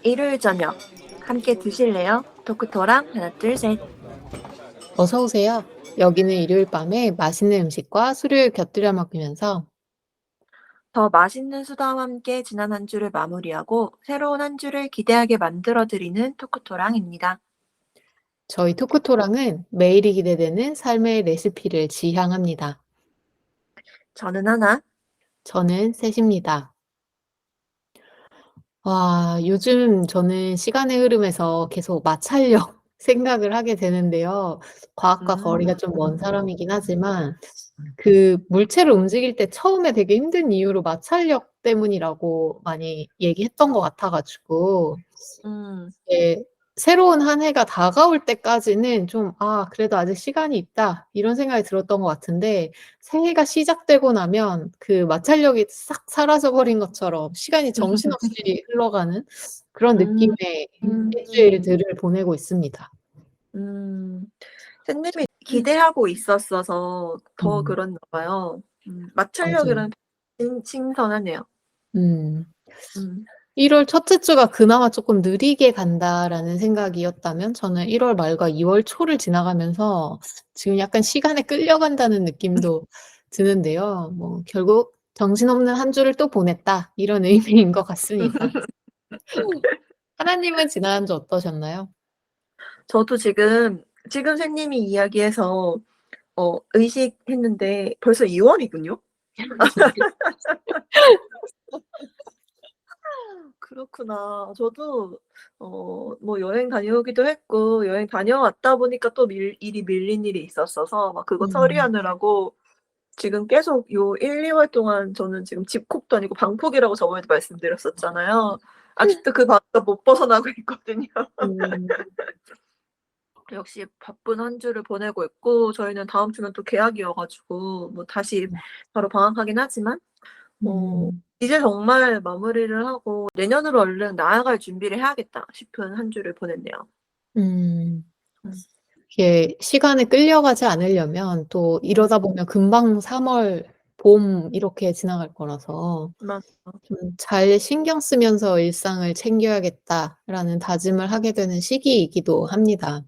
일요일 저녁 함께 드실래요? 토크토랑 하나 둘 셋. 어서 오세요. 여기는 일요일 밤에 맛있는 음식과 술을 곁들여 먹으면서 더 맛있는 수다와 함께 지난 한 주를 마무리하고 새로운 한 주를 기대하게 만들어 드리는 토크토랑입니다. 저희 토크토랑은 매일이 기대되는 삶의 레시피를 지향합니다. 저는 하나. 저는 셋입니다. 와, 요즘 저는 시간의 흐름에서 계속 마찰력 생각을 하게 되는데요. 과학과 거리가 음, 좀 먼 사람이긴 하지만 그 물체를 움직일 때 처음에 되게 힘든 이유로 마찰력 때문이라고 많이 얘기했던 것 같아 가지고 음, 예. 새로운 한 해가 다가올 때까지는 좀 '아 그래도 아직 시간이 있다.' 이런 생각이 들었던 것 같은데 새해가 시작되고 나면 그 마찰력이 싹 사라져 버린 것처럼 시간이 정신없이 흘러가는 그런 음, 느낌의 음, 일주일들을 보내고 있습니다. 음. 샌님이 기대하고 있었어서 더 음. 그랬나 봐요. 맞아요. 마찰력이란 신선하네요. 음. 음. 1월 첫째 주가 그나마 쪼끔 느리게 간다라는 생각이었다면 저는 1월 말과 2월 초를 지나가면서 지금 약간 시간에 끌려간다는 느낌도 드는데요. 뭐 결국 '정신없는 한 주를 또 보냈다.' 이런 의미인 것 같습니다. 하나님은 지난 한 주 어떠셨나요? 저도 지금 샌님이 이야기해서 의식했는데 벌써 2 월이군요. 그렇구나. 저도 뭐 여행 다녀오기도 했고 여행 다녀왔다 보니까 또 일이 밀린 일이 있었어서 막 그거 음. 처리하느라고 지금 계속 요 1-2월 동안 저는 지금 집콕도 아니고 방콕이라고 저번에도 말씀드렸었잖아요. 아직도 그 방에서 못 벗어나고 있거든요. 음. 역시 바쁜 한 주를 보내고 있고 저희는 다음 주면 또 개학이어 가지고 뭐 다시 바로 방학하긴 하지만 음. 이제 정말 마무리를 하고 '내년으로 얼른 나아갈 준비를 해야겠다.' 싶은 한 주를 보냈네요. 음. 음. 이게 시간에 끌려가지 않으려면 또 음. 이러다 보면 금방 3 월, 봄 이렇게 지나갈 거라서 맞아. 좀 '잘 신경 쓰면서 일상을 챙겨야겠다.'라는 다짐을 하게 되는 시기이기도 합니다.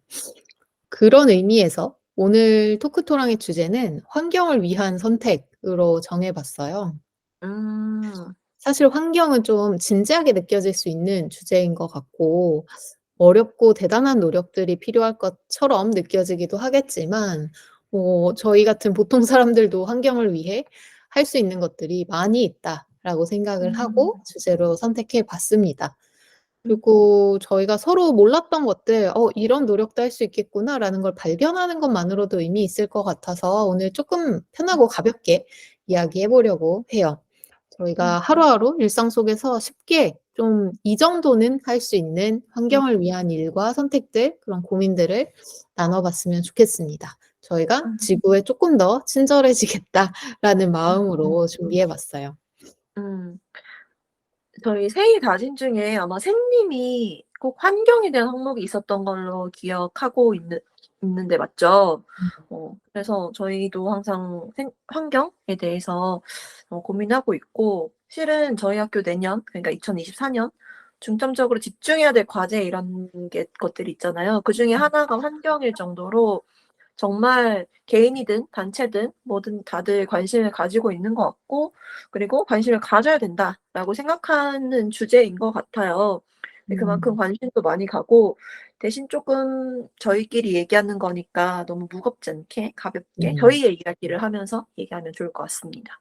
그런 의미에서 오늘 토크토랑의 주제는 환경을 위한 선택으로 정해 봤어요. 음. 사실 환경은 좀 진지하게 느껴질 수 있는 주제인 것 같고 어렵고 대단한 노력들이 필요할 것처럼 느껴지기도 하겠지만 저희 같은 보통 사람들도 '환경을 위해 할 수 있는 것들이 많이 있다.'라고 생각을 음. 하고 주제로 선택해 봤습니다. 음. 그리고 저희가 서로 몰랐던 것들 '이런 노력도 할 수 있겠구나.'라는 걸 발견하는 것만으로도 의미 있을 것 같아서 오늘 쪼끔 편하고 가볍게 이야기해 보려고 해요. 음. 저희가 하루하루 일상 속에서 쉽게 좀 이 정도는 할 수 있는 음. 환경을 위한 일과 선택들 그런 고민들을 나눠 봤으면 좋겠습니다. 저희가 음. '지구에 쪼끔 더 친절해지겠다.'라는 마음으로 준비해 봤어요. 음. 저희 새해 다짐 중에 아마 샘님이 꼭 환경에 대한 항목이 있었던 걸로 기억하고 있는데 맞죠? 그래서 저희도 항상 환경에 대해서 고민하고 있고 실은 저희 학교 내년 그러니까 2024년 중점적으로 집중해야 될 과제 이런 것들이 있잖아요. 그중에 하나가 환경일 정도로 정말 개인이든 단체든 뭐든 다들 관심을 가지고 있는 것 같고 그리고 '관심을 가져야 된다.'라고 생각하는 주제인 것 같아요. 근데 그만큼 음. 관심도 많이 가고 대신 쪼끔 저희끼리 얘기하는 거니까 너무 무겁지 않게 가볍게 음. 저희의 이야기를 하면서 얘기하면 좋을 것 같습니다.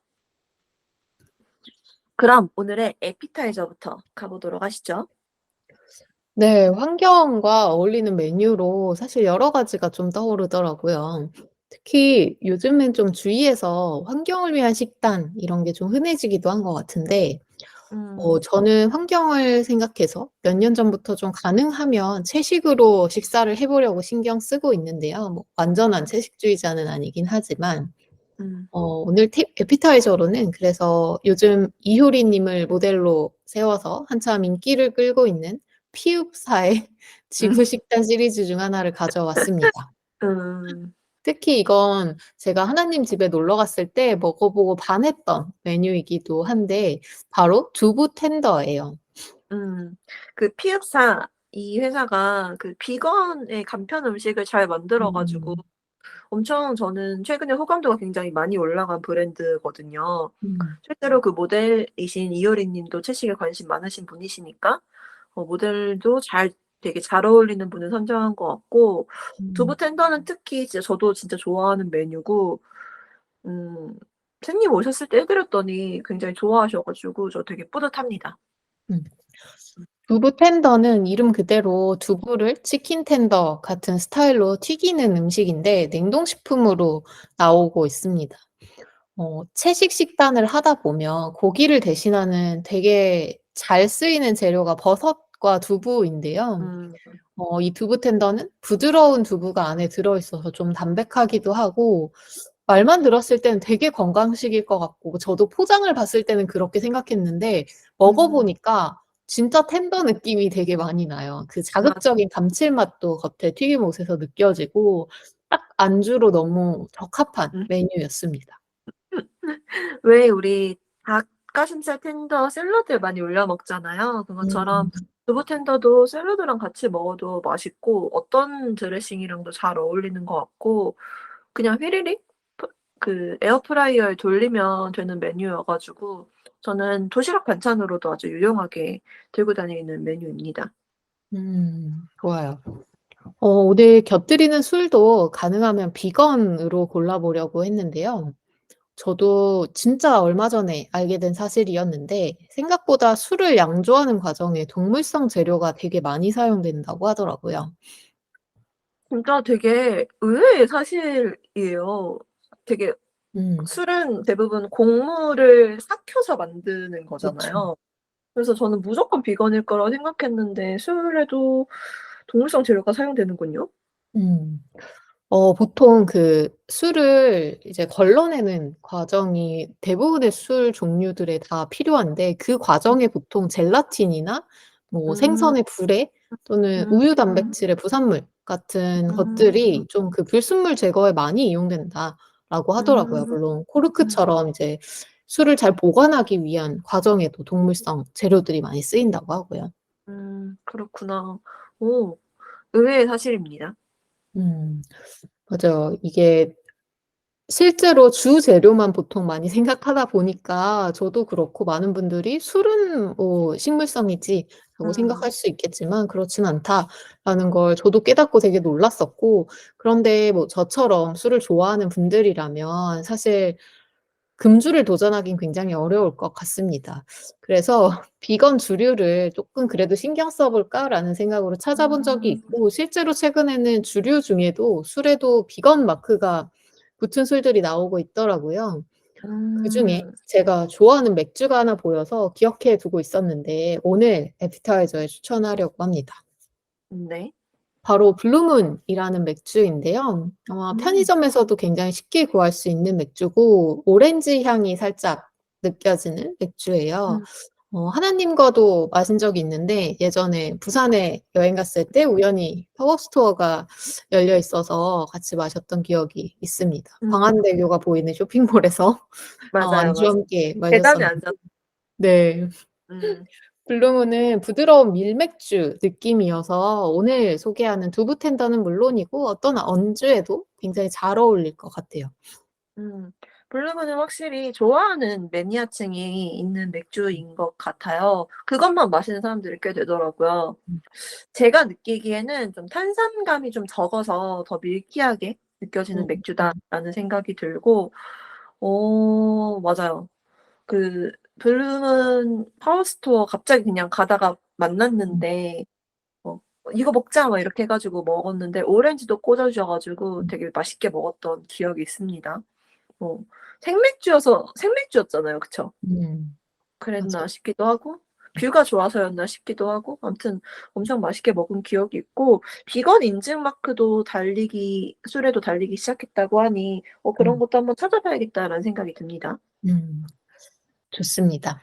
그럼 오늘의 에피타이저부터 가 보도록 하시죠. 네. 환경과 어울리는 메뉴로 사실 여러 가지가 좀 떠오르더라고요. 특히 요즘엔 좀 주위에서 환경을 위한 식단 이런 게 좀 흔해지기도 한 것 같은데 음. 저는 환경을 생각해서 몇 년 전부터 좀 가능하면 채식으로 식사를 해 보려고 신경 쓰고 있는데요. 뭐 완전한 채식주의자는 아니긴 하지만 음. 오늘 에피타이저로는 그래서 요즘 이효리 님을 모델로 세워서 한참 인기를 끌고 있는 피읍사의 음. 지구 식단 시리즈 중 하나를 가져왔습니다. 음. 특히 이건 제가 하나님 집에 놀러 갔을 때 먹어 보고 반했던 메뉴이기도 한데 바로 두부 텐더예요. 음. 그 피읍사 이 회사가 그 비건의 간편 음식을 잘 만들어 가지고 음. 엄청 저는 최근에 호감도가 굉장히 많이 올라간 브랜드거든요. 음. 실제로 그 모델이신 이효리 님도 채식에 관심 많으신 분이시니까 모델도 되게 잘 어울리는 분을 선정한 것 같고 두부 음. 텐더는 특히 진짜 저도 진짜 좋아하는 메뉴고 음 손님 오셨을 때 해 드렸더니 굉장히 좋아하셔 가지고 저 되게 뿌듯합니다. 음. 두부 텐더는 이름 그대로 두부를 치킨 텐더 같은 스타일로 튀기는 음식인데 냉동식품으로 나오고 있습니다. 채식 식단을 하다 보면 고기를 대신하는 되게 잘 쓰이는 재료가 버섯과 두부인데요. 음. 이 두부 텐더는 부드러운 두부가 안에 들어 있어서 좀 담백하기도 하고 말만 들었을 때는 되게 건강식일 것 같고 저도 포장을 봤을 때는 그렇게 생각했는데 먹어 음. 보니까 진짜 텐더 느낌이 되게 많이 나요. 그 맞아. 자극적인 감칠맛도 겉에 튀김옷에서 느껴지고 딱 안주로 너무 적합한 음. 메뉴였습니다. 왜 우리 닭가슴살 텐더 샐러드에 많이 올려 먹잖아요. 그것처럼 음. 두부 텐더도 샐러드랑 같이 먹어도 맛있고 어떤 드레싱이랑도 잘 어울리는 것 같고 그냥 휘리릭 그 에어프라이어에 돌리면 되는 메뉴여 가지고 저는 도시락 반찬으로도 아주 유용하게 들고 다니는 메뉴입니다. 좋아요. 오늘 곁들이는 술도 가능하면 비건으로 골라 보려고 했는데요. 저도 진짜 얼마 전에 알게 된 사실이었는데 생각보다 술을 양조하는 과정에 동물성 재료가 되게 많이 사용된다고 하더라고요. 진짜 되게 의외의 사실이에요. 되게 음. 술은 대부분 곡물을 삭혀서 만드는 그쵸. 거잖아요. 그래서 저는 무조건 비건일 거라고 생각했는데 술에도 동물성 재료가 사용되는군요. 음. 보통 그 술을 이제 걸러내는 과정이 대부분의 술 종류들에 다 필요한데 그 과정에 보통 젤라틴이나 뭐 음. 생선의 불에 또는 음. 우유 단백질의 부산물 같은 음. 것들이 좀 그 불순물 제거에 많이 이용된다라고 하더라고요. 음. 물론 음. 코르크처럼 이제 술을 잘 보관하기 위한 과정에도 동물성 재료들이 많이 쓰인다고 하고요. 그렇구나. 오 의외의 사실입니다. 음. 맞아요. 이게 실제로 주 재료만 보통 많이 생각하다 보니까 저도 그렇고 많은 분들이 '술은 뭐 식물성이지.'라고 음. 생각할 수 있겠지만 그렇진 않다라는 걸 저도 깨닫고 되게 놀랐었고 그런데 뭐 저처럼 술을 좋아하는 분들이라면 사실 금주를 도전하긴 굉장히 어려울 것 같습니다. 그래서 '비건 주류를 쪼끔 그래도 신경 써 볼까?'라는 생각으로 찾아본 적이 음. 있고 실제로 최근에는 주류 중에도 술에도 비건 마크가 붙은 술들이 나오고 있더라고요. 그중에 음. 제가 좋아하는 맥주가 하나 보여서 기억해 두고 있었는데 오늘 애피타이저에 추천하려고 합니다. 네. 바로 블루문이라는 맥주인데요. 음. 편의점에서도 굉장히 쉽게 구할 수 있는 맥주고 오렌지 향이 살짝 느껴지는 맥주예요. 음. 하나님과도 마신 적이 있는데 예전에 부산에 여행 갔을 때 우연히 팝업 스토어가 열려 있어서 같이 마셨던 기억이 있습니다. 음. 광안대교가 보이는 쇼핑몰에서 맞아요, 안주와 맞아요. 함께 계단에 마셨었는데 앉아서 네. 음. 블루문은 부드러운 밀맥주 느낌이어서 오늘 소개하는 두부 텐더는 물론이고 어떤 안주에도 굉장히 잘 어울릴 것 같아요. 음. 블루문은 확실히 좋아하는 매니아층이 있는 맥주인 것 같아요. 그것만 마시는 사람들이 꽤 되더라고요. 음. 제가 느끼기에는 좀 탄산감이 좀 적어서 더 밀키하게 느껴지는 음. 맥주다라는 생각이 들고 맞아요. 그 블루문 파워스토어 갑자기 그냥 가다가 음. 만났는데 어 "이거 먹자." 막 이렇게 해 가지고 먹었는데 오렌지도 꽂아 주셔 가지고 음. 되게 맛있게 먹었던 기억이 있습니다. 어 생맥주였잖아요. 그쵸? 그랬나 맞아요. 싶기도 하고 뷰가 좋아서였나 싶기도 하고 아무튼 엄청 맛있게 먹은 기억이 있고 비건 인증 마크도 술에도 달리기 시작했다고 하니 '그런 음. 것도 한번 찾아봐야겠다.'라는 생각이 듭니다. 음. 좋습니다.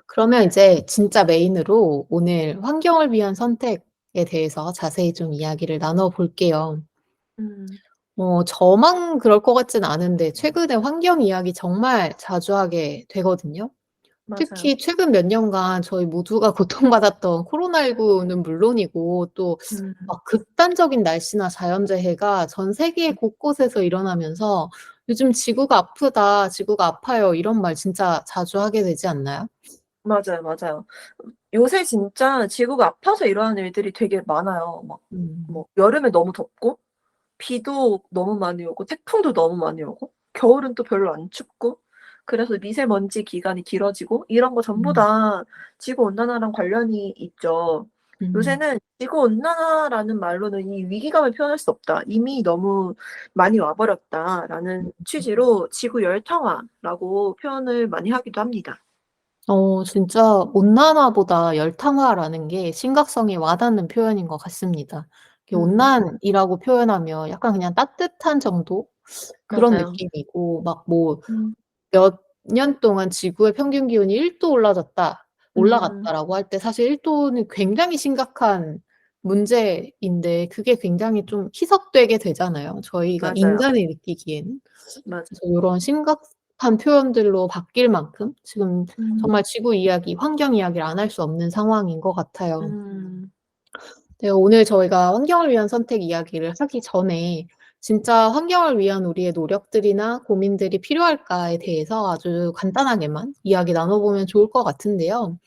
그러면 이제 진짜 메인으로 오늘 환경을 위한 선택에 대해서 자세히 좀 이야기를 나눠 볼게요. 음. 저만 그럴 것 같진 않은데 최근에 환경 이야기 정말 자주 하게 되거든요. 맞아요. 특히 최근 몇 년간 저희 모두가 고통받았던 코로나19는 물론이고 또 음. 막 극단적인 날씨나 자연재해가 전 세계 곳곳에서 일어나면서 요즘 "지구가 아프다. 지구가 아파요." 이런 말 진짜 자주 하게 되지 않나요? 맞아요, 맞아요. 요새 진짜 지구가 아파서 일어나는 일들이 되게 많아요. 막 음. 뭐 여름에 너무 덥고 비도 너무 많이 오고 태풍도 너무 많이 오고 겨울은 또 별로 안 춥고 그래서 미세먼지 기간이 길어지고 이런 거 전부 음. 다 지구 온난화랑 관련이 있죠. 음. 요새는 "지구 온난화라는 말로는 이 위기감을 표현할 수 없다. 이미 너무 많이 와 버렸다."라는 취지로 지구 열탕화라고 표현을 많이 하기도 합니다. 진짜 온난화보다 열탕화라는 게 심각성이 와닿는 표현인 것 같습니다. 이게 음. 온난이라고 표현하면 약간 그냥 따뜻한 정도 그런 맞아요. 느낌이고 막 뭐 음. 몇 년 동안 지구의 평균 기온이 1도 음. 올라갔다라고 할 때 사실 1 도는 굉장히 심각한 문제인데 그게 굉장히 좀 희석되게 되잖아요, 저희가 맞아요. 인간이 느끼기에는. 맞 그래서 요런 심각한 표현들로 바뀔 만큼 지금 음. 정말 지구 이야기, 환경 이야기를 안 할 수 없는 상황인 것 같아요. 음. 네, 오늘 저희가 환경을 위한 선택 이야기를 하기 전에 진짜 환경을 위한 우리의 노력들이나 고민들이 필요할까에 대해서 아주 간단하게만 이야기 나눠보면 좋을 것 같은데요.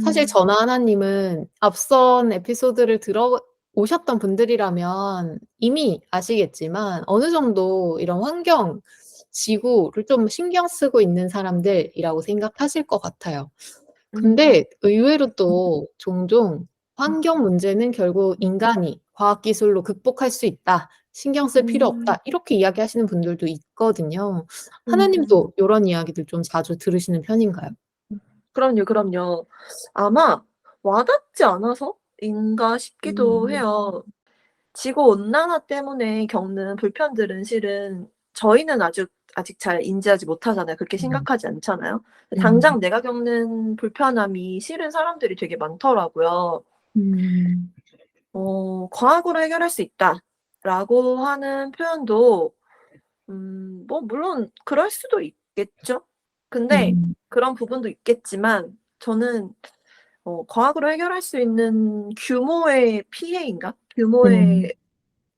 사실 음. 저나 하나님은 앞선 에피소드를 들어오셨던 분들이라면 이미 아시겠지만 어느 정도 이런 환경, 지구를 좀 신경 쓰고 있는 사람들이라고 생각하실 것 같아요. 음. 근데 의외로 또 종종 "환경 문제는 결국 인간이 과학기술로 극복할 수 있다. 신경 쓸 필요 음. 없다." 이렇게 이야기하시는 분들도 있거든요. 음. 하나님도 요런 이야기들 좀 자주 들으시는 편인가요? 그럼요, 그럼요. 아마 와닿지 않아서인가 싶기도 음. 해요. 지구 온난화 때문에 겪는 불편들은 실은 저희는 아직 잘 인지하지 못하잖아요. 그렇게 음. 심각하지 않잖아요. 음. 당장 내가 겪는 불편함이 싫은 사람들이 되게 많더라고요. 음. "과학으로 해결할 수 있다."라고 하는 표현도 뭐 물론 그럴 수도 있겠죠. 근데 음. 그런 부분도 있겠지만 저는 과학으로 해결할 수 있는 규모의 피해인가? 음. 규모의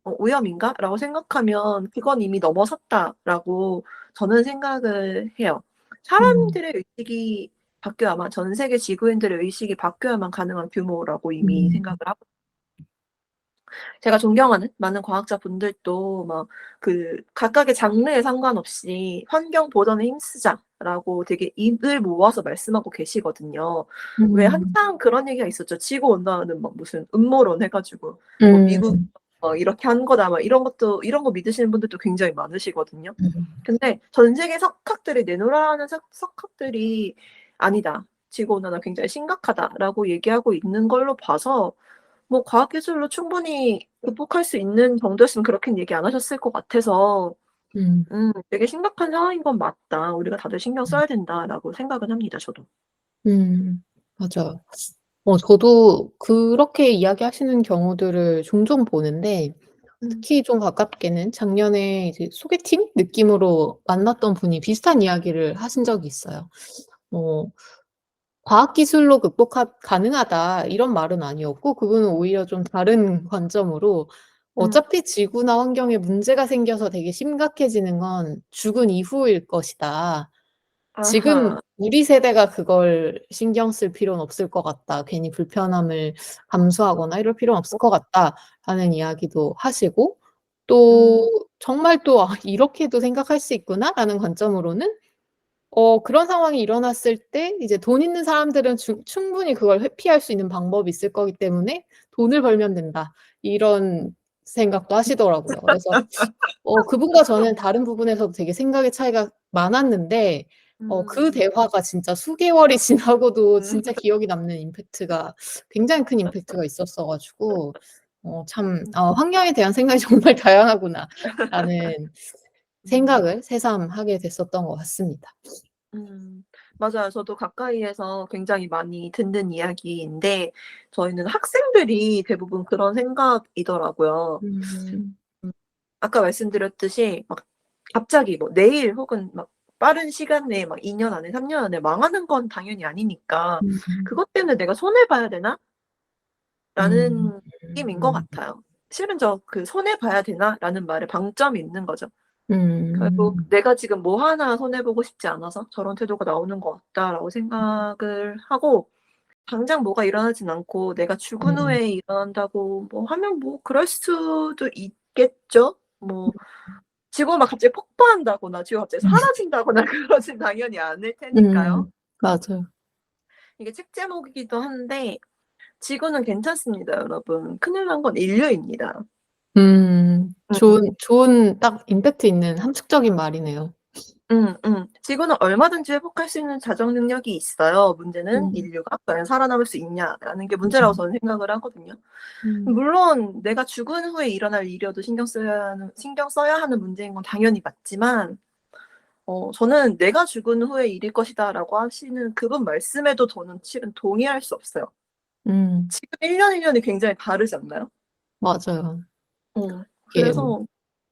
오염인가?라고 생각하면 그건 이미 넘어섰다라고 저는 생각을 해요. 음. 사람들의 의식이 바뀌어야만 전 세계 지구인들의 의식이 바뀌어야만 가능한 규모라고 이미 음. 생각을 하고 제가 존경하는 많은 과학자분들도 막 각각의 장르에 상관없이 "환경 보전에 힘쓰자."라고 되게 입을 모아서 말씀하고 계시거든요. 왜 음. 한창 그런 얘기가 있었죠. 지구 온난화는 막 무슨 음모론 해 가지고 뭐 "미국이 음. 이렇게 한 거다." 막 이런 거 믿으시는 분들도 굉장히 많으시거든요. 음. 근데 전 세계 석학들이 내놓으라는 석학들이 "아니다. 지구 온난화 굉장히 심각하다."라고 얘기하고 있는 걸로 봐서 뭐 과학기술로 충분히 극복할 수 있는 정도였으면 그렇게는 얘기 안 하셨을 것 같아서 음. '되게 심각한 상황인 건 맞다. 우리가 다들 신경 음. 써야 된다.'라고 생각은 합니다 저도. 음. 맞아요. 저도 그렇게 이야기하시는 경우들을 종종 보는데 음. 특히 좀 가깝게는 작년에 이제 소개팅 느낌으로 만났던 분이 비슷한 이야기를 하신 적이 있어요. 어 "과학기술로 극복하 가능하다." 이런 말은 아니었고 그분은 오히려 좀 다른 관점으로 음. "어차피 지구나 환경에 문제가 생겨서 되게 심각해지는 건 죽은 이후일 것이다. 지금 아하. 우리 세대가 그걸 신경 쓸 필요는 없을 것 같다. 괜히 불편함을 감수하거나 이럴 필요는 없을 것 같다."라는 이야기도 하시고 또 음. 정말 또 '아 이렇게도 생각할 수 있구나.'라는 관점으로는 그런 상황이 일어났을 때 이제 돈 있는 사람들은 충분히 그걸 회피할 수 있는 방법이 있을 거기 때문에 '돈을 벌면 된다.' 이런 생각도 하시더라고요. 그래서 그분과 저는 다른 부분에서도 되게 생각의 차이가 많았는데 그 음. 대화가 진짜 수개월이 지나고도 음. 진짜 기억에 남는 임팩트가 굉장히 큰 임팩트가 있었어 가지고 참 음. '환경에 대한 생각이 정말 다양하구나.'라는 생각을 새삼 하게 됐었던 것 같습니다. 음. 맞아요. 저도 가까이에서 굉장히 많이 듣는 이야기인데 저희는 학생들이 대부분 그런 생각이더라고요. 음. 음. 아까 말씀드렸듯이 막 갑자기 뭐 내일 혹은 막 빠른 시간 내에 막 2년 안에 3년 안에 망하는 건 당연히 아니니까 음. '그것 때문에 내가 손해 봐야 되나?' 음. 라는 느낌인 것 같아요. 실은 그 '손해 봐야 되나?'라는 말에 방점이 있는 거죠. 결국 음. '내가 지금 뭐 하나 손해 보고 싶지 않아서 저런 태도가 나오는 것 같다.'라고 생각을 하고 당장 뭐가 일어나진 않고 내가 죽은 음. 후에 일어난다고 뭐 하면 뭐 그럴 수도 있겠죠. 뭐 지구가 막 갑자기 폭파한다거나 지구가 갑자기 사라진다거나 그러진 당연히 않을 테니까요. 맞아요. 이게 책 제목이기도 한데 지구는 괜찮습니다, 여러분. 큰일 난 건 인류입니다. 음. 좋은 딱 임팩트 있는 함축적인 말이네요. 지구는 얼마든지 회복할 수 있는 자정 능력이 있어요. 문제는 음. 인류가 과연 살아남을 수 있냐라는 게 문제라고 음. 저는 생각을 하거든요. 음. 물론 내가 죽은 후에 일어날 일이어도 신경 써야 하는 문제인 건 당연히 맞지만 저는 "내가 죽은 후에 일일 것이다."라고 하시는 그분 말씀에도 저는 실은 동의할 수 없어요. 음. 지금 1 년 1 년이 굉장히 다르지 않나요? 맞아요. 이게 뭐 그래서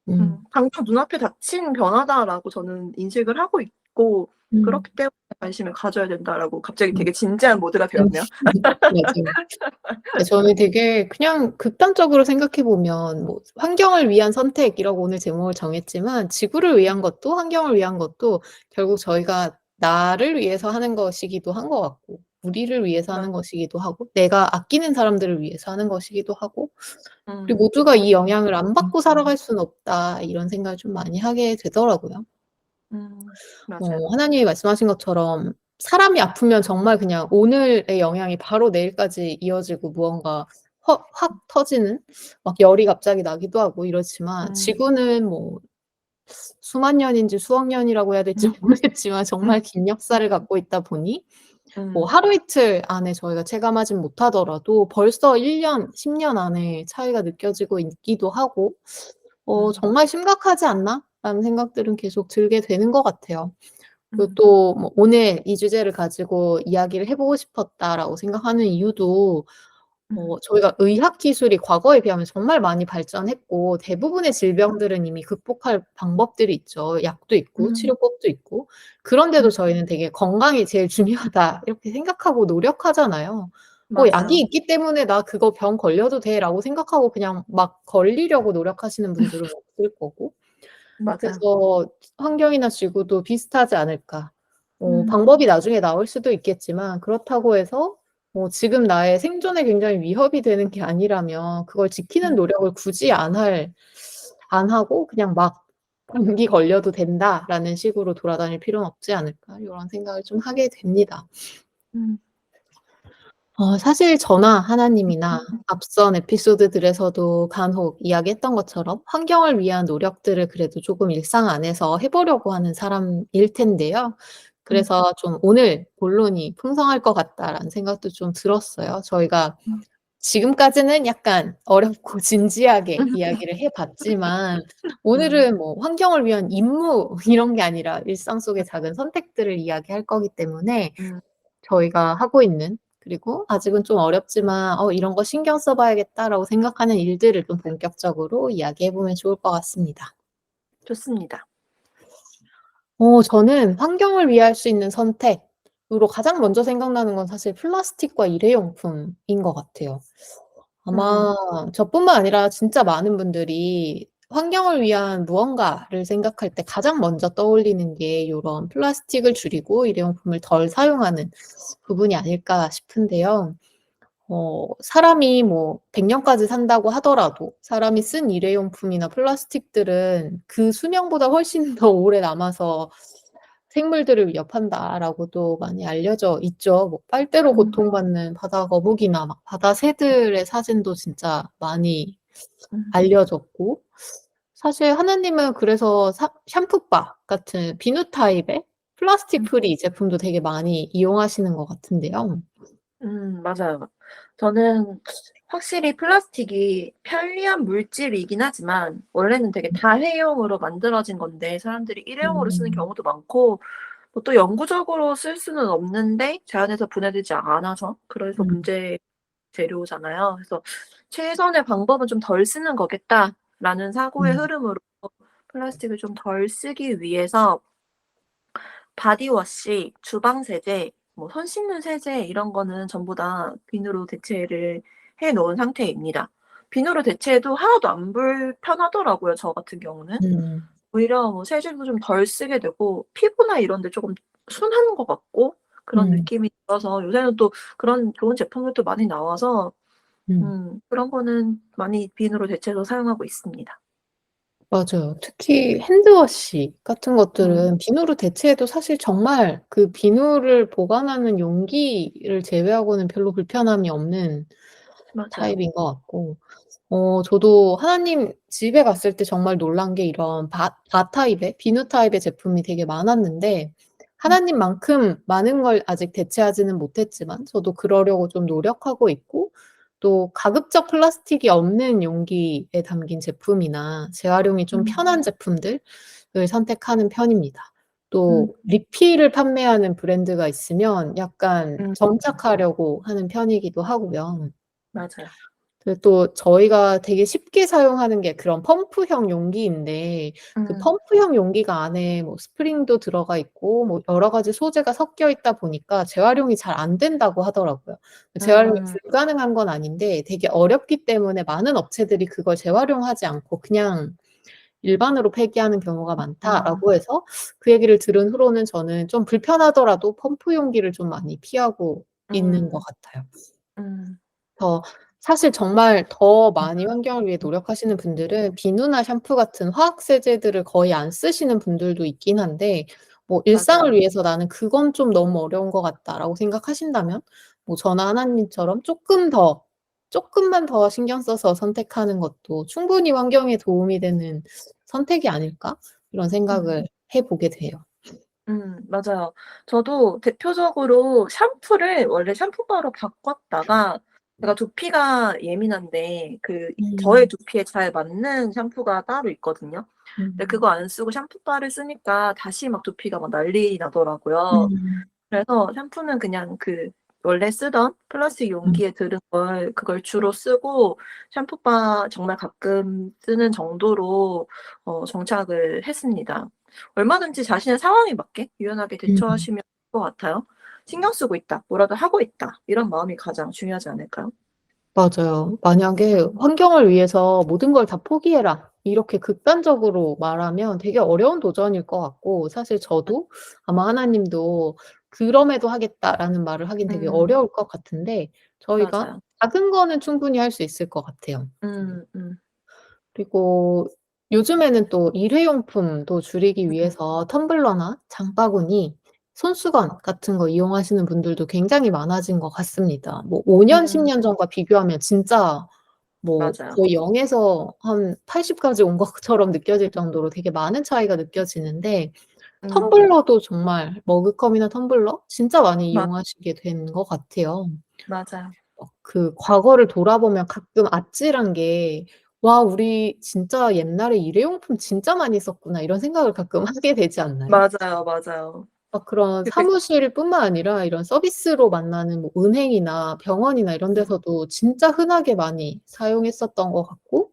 음. 당장 눈앞에 닥친 변화다라고 저는 인식을 하고 있고 음. 그렇기 때문에 '관심을 가져야 된다.'라고 갑자기 음. 되게 진지한 모드가 음. 되었네요. 맞아요. 네, 저는 되게 그냥 극단적으로 생각해 보면 뭐 환경을 위한 선택이라고 오늘 제목을 정했지만 지구를 위한 것도 환경을 위한 것도 결국 저희가 나를 위해서 하는 것이기도 한 것 같고 우리를 위해서 맞 하는 것이기도 하고 내가 아끼는 사람들을 위해서 하는 것이기도 하고 그리고 음. 모두가 이 영향을 안 받고 살아갈 수는 없다 이런 생각을 좀 많이 하게 되더라고요. 맞아요. 하나님이 말씀하신 것처럼 사람이 아프면 정말 그냥 오늘의 영향이 바로 내일까지 이어지고 무언가 확 터지는 막 열이 갑자기 나기도 하고 이렇지만 음. 지구는 뭐 수만 년인지 수억 년이라고 해야 될지 모르겠지만 정말 긴 역사를 갖고 있다 보니 뭐 음. 하루 이틀 안에 저희가 체감하진 못하더라도 벌써 1 년, 10년 안에 차이가 느껴지고 있기도 하고 음. '정말 심각하지 않나?'라는 생각들은 계속 들게 되는 것 같아요. 그리고 음. 또 뭐 오늘 이 주제를 가지고 이야기를 해 보고 싶었다라고 생각하는 이유도 음. 저희가 의학 기술이 과거에 비하면 정말 많이 발전했고 대부분의 질병들은 이미 극복할 방법들이 있죠. 약도 있고 음. 치료법도 있고. 그런데도 음. 저희는 되게 '건강이 제일 중요하다.' 이렇게 생각하고 노력하잖아요. '약이 맞아요. 있기 때문에 나 그거 병 걸려도 돼.'라고 생각하고 그냥 막 걸리려고 노력하시는 분들은 없을 거고. 맞아요. 그래서 '환경이나 지구도 비슷하지 않을까.' 음. 방법이 나중에 나올 수도 있겠지만 그렇다고 해서 지금 나의 생존에 굉장히 위협이 되는 게 아니라면 그걸 지키는 음. 노력을 굳이 안 하고 그냥 막 '감기 걸려도 된다.'라는 식으로 돌아다닐 필요는 없지 않을까 요런 생각을 좀 하게 됩니다. 음. 사실 저나 하나님이나 앞선 에피소드들에서도 간혹 이야기했던 것처럼 환경을 위한 노력들을 그래도 조금 일상 안에서 해 보려고 하는 사람일 텐데요. 음. 그래서 좀 '오늘 본론이 풍성할 것 같다.'라는 생각도 좀 들었어요. 저희가 음. 지금까지는 약간 어렵고 진지하게 음. 이야기를 해 봤지만 음. 오늘은 뭐 환경을 위한 임무 이런 게 아니라 일상 속의 작은 선택들을 이야기할 거기 때문에 음. 저희가 하고 있는 그리고 아직은 좀 어렵지만 '이런 거 신경 써 봐야겠다.'라고 생각하는 일들을 좀 본격적으로 이야기해 보면 좋을 것 같습니다. 좋습니다. 저는 환경을 위할 수 있는 선택으로 가장 먼저 생각나는 건 사실 플라스틱과 일회용품인 것 같아요. 음. 아마 저뿐만 아니라 진짜 많은 분들이 환경을 위한 무언가를 생각할 때 가장 먼저 떠올리는 게 요런 플라스틱을 줄이고 일회용품을 덜 사용하는 부분이 아닐까 싶은데요. 사람이 뭐 100 년까지 산다고 하더라도 사람이 쓴 일회용품이나 플라스틱들은 그 수명보다 훨씬 더 오래 남아서 "생물들을 위협한다."라고도 많이 알려져 있죠. 뭐 빨대로 음. 고통받는 바다 거북이나 막 바다 새들의 사진도 진짜 많이 음. 알려졌고 사실 하나님은 그래서 샴푸바 같은 비누 타입의 플라스틱 음. 프리 제품도 되게 많이 이용하시는 것 같은데요. 맞아요. 저는 확실히 플라스틱이 편리한 물질이긴 하지만 원래는 되게 다회용으로 만들어진 건데 사람들이 일회용으로 쓰는 음. 경우도 많고 뭐 또 영구적으로 쓸 수는 없는데 자연에서 분해되지 않아서 그래서 음. 문제 재료잖아요. 그래서 '최선의 방법은 좀 덜 쓰는 거겠다.'라는 사고의 음. 흐름으로 플라스틱을 좀 덜 쓰기 위해서 바디워시, 주방 세제, 뭐 손 씻는 세제 이런 거는 전부 다 비누로 대체를 해 놓은 상태입니다. 비누로 대체해도 하나도 안 불편하더라고요, 저 같은 경우는. 음. 오히려 뭐 세제도 좀 덜 쓰게 되고 피부나 이런 데 쪼금 순한 것 같고 그런 음. 느낌이 들어서 요새는 또 그런 좋은 제품들도 많이 나와서 음. 그런 거는 많이 비누로 대체해서 사용하고 있습니다. 맞아요. 특히 핸드워시 같은 음. 것들은 비누로 대체해도 사실 정말 그 비누를 보관하는 용기를 제외하고는 별로 불편함이 없는 맞아요. 타입인 것 같고 저도 하나님 집에 갔을 때 정말 놀란 게 이런 바 타입의 비누 타입의 제품이 되게 많았는데 음. 하나님만큼 많은 걸 아직 대체하지는 못했지만 저도 그러려고 좀 노력하고 있고 또 가급적 플라스틱이 없는 용기에 담긴 제품이나 재활용이 좀 음. 편한 제품들을 선택하는 편입니다. 음. 또 리필을 판매하는 브랜드가 있으면 약간 음. 정착하려고 하는 편이기도 하고요. 맞아요. 그리고 또 저희가 되게 쉽게 사용하는 게 그런 펌프형 용기인데 그 음. 펌프형 용기가 안에 뭐 스프링도 들어가 있고 뭐 여러 가지 소재가 섞여 있다 보니까 재활용이 잘 안 된다고 하더라고요. 재활용이 음. 불가능한 건 아닌데 되게 어렵기 때문에 많은 업체들이 그걸 재활용하지 않고 그냥 일반으로 폐기하는 경우가 음. 많다라고 해서 그 얘기를 들은 후로는 저는 좀 불편하더라도 펌프 용기를 좀 많이 피하고 있는 것 음. 같아요. 음. 더 사실 정말 더 많이 환경을 위해 노력하시는 분들은 비누나 샴푸 같은 화학 세제들을 거의 안 쓰시는 분들도 있긴 한데 뭐 '일상을 맞아요. 위해서 나는 그건 좀 너무 어려운 것 같다.'라고 생각하신다면 뭐 저나 하나님처럼 쪼끔만 더 신경 써서 선택하는 것도 '충분히 환경에 도움이 되는 선택이 아닐까?' 이런 음. 생각을 해 보게 돼요. 맞아요. 저도 대표적으로 샴푸를 원래 샴푸바로 바꿨다가 제가 두피가 예민한데 저의 음. 두피에 잘 맞는 샴푸가 따로 있거든요. 근데 음. 그거 안 쓰고 샴푸바를 쓰니까 다시 막 두피가 막 난리 나더라고요. 음. 그래서 샴푸는 그냥 원래 쓰던 플라스틱 음. 용기에 들은 그걸 주로 쓰고 샴푸바 정말 가끔 쓰는 정도로 정착을 했습니다. 얼마든지 자신의 상황에 맞게 유연하게 음. 대처하시면 될 것 같아요. '신경 쓰고 있다. 뭐라도 하고 있다.' 이런 마음이 가장 중요하지 않을까요? 맞아요. 만약에 "환경을 위해서 모든 걸 다 포기해라." 이렇게 극단적으로 말하면 되게 어려운 도전일 것 같고 사실 저도 아마 하나님도 "그럼에도 하겠다."라는 말을 하긴 되게 음. 어려울 것 같은데 저희가 맞아요. 작은 거는 충분히 할 수 있을 것 같아요. 음. 음. 그리고 요즘에는 또 일회용품도 줄이기 음. 위해서 텀블러나 장바구니, 손수건 같은 거 이용하시는 분들도 굉장히 많아진 것 같습니다. 뭐 5 년, 10 음. 년 전과 비교하면 진짜 뭐 맞아요. 거의 0 에서 한 80 까지 온 것처럼 느껴질 정도로 되게 많은 차이가 느껴지는데 음. 텀블러도 정말 머그컵이나 텀블러 진짜 많이 맞 이용하시게 된 것 같아요. 맞아요. 그 과거를 돌아보면 가끔 아찔한 게 '와 우리 진짜 옛날에 일회용품 진짜 많이 썼구나.' 이런 생각을 가끔 하게 되지 않나요? 맞아요, 맞아요. 막 그런 그게 사무실뿐만 아니라 이런 서비스로 만나는 뭐 은행이나 병원이나 이런 음. 데서도 진짜 흔하게 많이 사용했었던 것 같고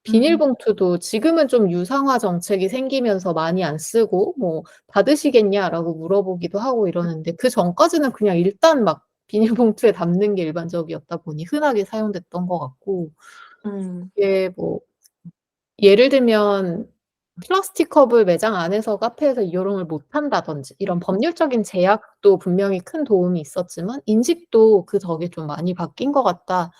음. 비닐봉투도 지금은 좀 유상화 정책이 생기면서 많이 안 쓰고 뭐 "받으시겠냐?"라고 물어보기도 하고 이러는데 그전까지는 그냥 일단 막 비닐봉투에 담는 게 일반적이었다 보니 흔하게 사용됐던 것 같고 음. 이게 뭐 예를 들면 플라스틱 컵을 매장 안에서 카페에서 이용을 못 한다든지 이런 법률적인 제약도 분명히 큰 도움이 있었지만 인식도 그 덕에 좀 많이 바뀐 것 같다는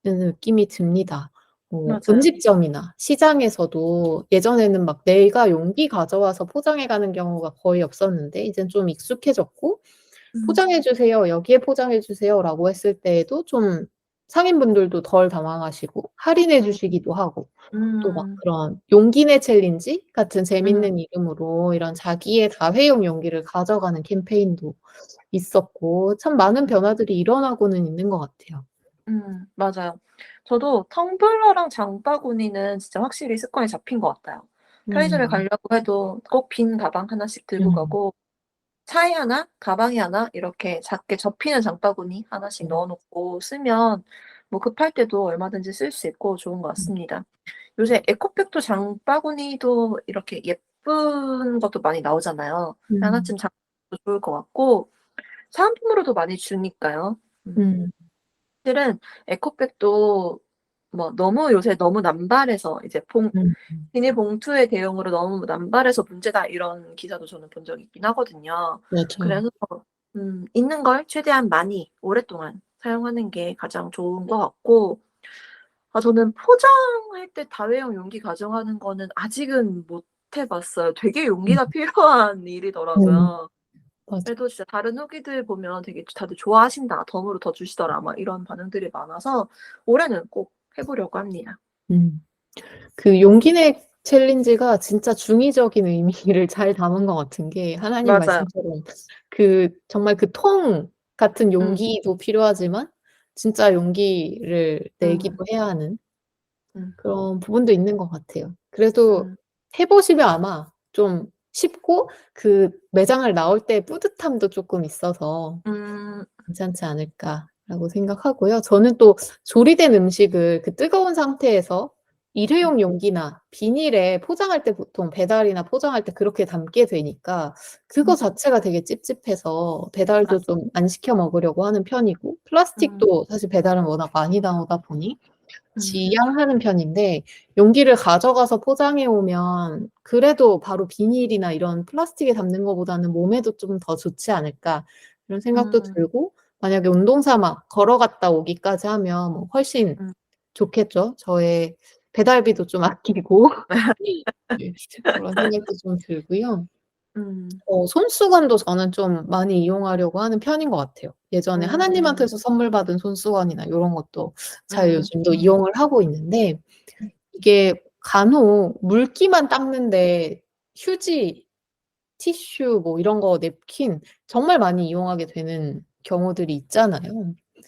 느낌이 듭니다. 뭐 맞아요. 음식점이나 시장에서도 예전에는 막 내가 용기 가져와서 포장해 가는 경우가 거의 없었는데 이젠 좀 익숙해졌고 음. "포장해 주세요. 여기에 포장해 주세요."라고 했을 때에도 좀 상인분들도 덜 당황하시고 할인해 음. 주시기도 하고 또 막 음. 그런 용기내 챌린지 같은 음. 재밌는 이름으로 이런 자기의 다회용 용기를 가져가는 캠페인도 있었고 참 많은 변화들이 일어나고는 있는 것 같아요. 맞아요. 저도 텀블러랑 장바구니는 진짜 확실히 습관이 잡힌 것 같아요. 편의점에 음. 가려고 해도 꼭 빈 가방 하나씩 들고 음. 가고 차에 하나, 가방에 하나 이렇게 작게 접히는 장바구니 하나씩 음. 넣어 놓고 쓰면 뭐 급할 때도 얼마든지 쓸 수 있고 좋은 것 음. 같습니다. 요새 에코백도 장바구니도 이렇게 예쁜 것도 많이 나오잖아요. 하나쯤 음. 좋을 것 같고 사은품으로도 많이 주니까요. 음. 사실은 에코백도 뭐 너무 요새 너무 남발해서 이제 음. 비닐봉투의 대용으로 너무 남발해서 문제다 이런 기사도 저는 본 적이 있긴 하거든요. 맞아. 그래서 있는 걸 최대한 많이 오랫동안 사용하는 게 가장 좋은 것 같고 저는 포장할 때 다회용 용기 가져가는 거는 아직은 못 해 봤어요. 되게 음. 용기가 필요한 음. 일이더라고요. 맞아. 그래도 진짜 다른 후기들 보면 되게 다들 "좋아하신다. 덤으로 더 주시더라." 막 이런 반응들이 많아서 올해는 꼭 해 보려고 합니다. 음. 그 용기내 챌린지가 진짜 중의적인 의미를 잘 담은 것 같은 게 하나님 맞아요. 말씀처럼 그 정말 그 통 같은 음. 용기도 필요하지만 진짜 용기를 내기도 음. 해야 하는 음. 그런 부분도 있는 것 같아요. 그래도 음. 해 보시면 아마 좀 쉽고 그 매장을 나올 때 뿌듯함도 쪼끔 있어서 음. '괜찮지 않을까.'라고 생각하고요. 저는 또 조리된 음식을 그 뜨거운 상태에서 일회용 용기나 비닐에 포장할 때 보통 배달이나 포장할 때 그렇게 담게 되니까 그거 음. 자체가 되게 찝찝해서 배달도 맞아. 좀 안 시켜 먹으려고 하는 편이고 음. 플라스틱도 사실 배달은 워낙 많이 나오다 보니 음. 지양하는 편인데 용기를 가져가서 포장해 오면 그래도 바로 비닐이나 이런 플라스틱에 담는 거보다는 몸에도 좀 더 좋지 않을까 이런 생각도 음. 들고 만약에 운동 삼아 걸어갔다 오기까지 하면 뭐 훨씬 음. 좋겠죠. 저의 배달비도 좀 아끼고 네 그런 생각도 좀 들고요. 음. 손수건도 저는 좀 많이 이용하려고 하는 편인 것 같아요. 예전에 음. 하나님한테서 선물 받은 손수건이나 요런 것도 잘 음. 요즘도 이용을 하고 있는데 이게 간혹 물기만 닦는데 휴지, 티슈 뭐 이런 거 냅킨 정말 많이 이용하게 되는 경우들이 있잖아요.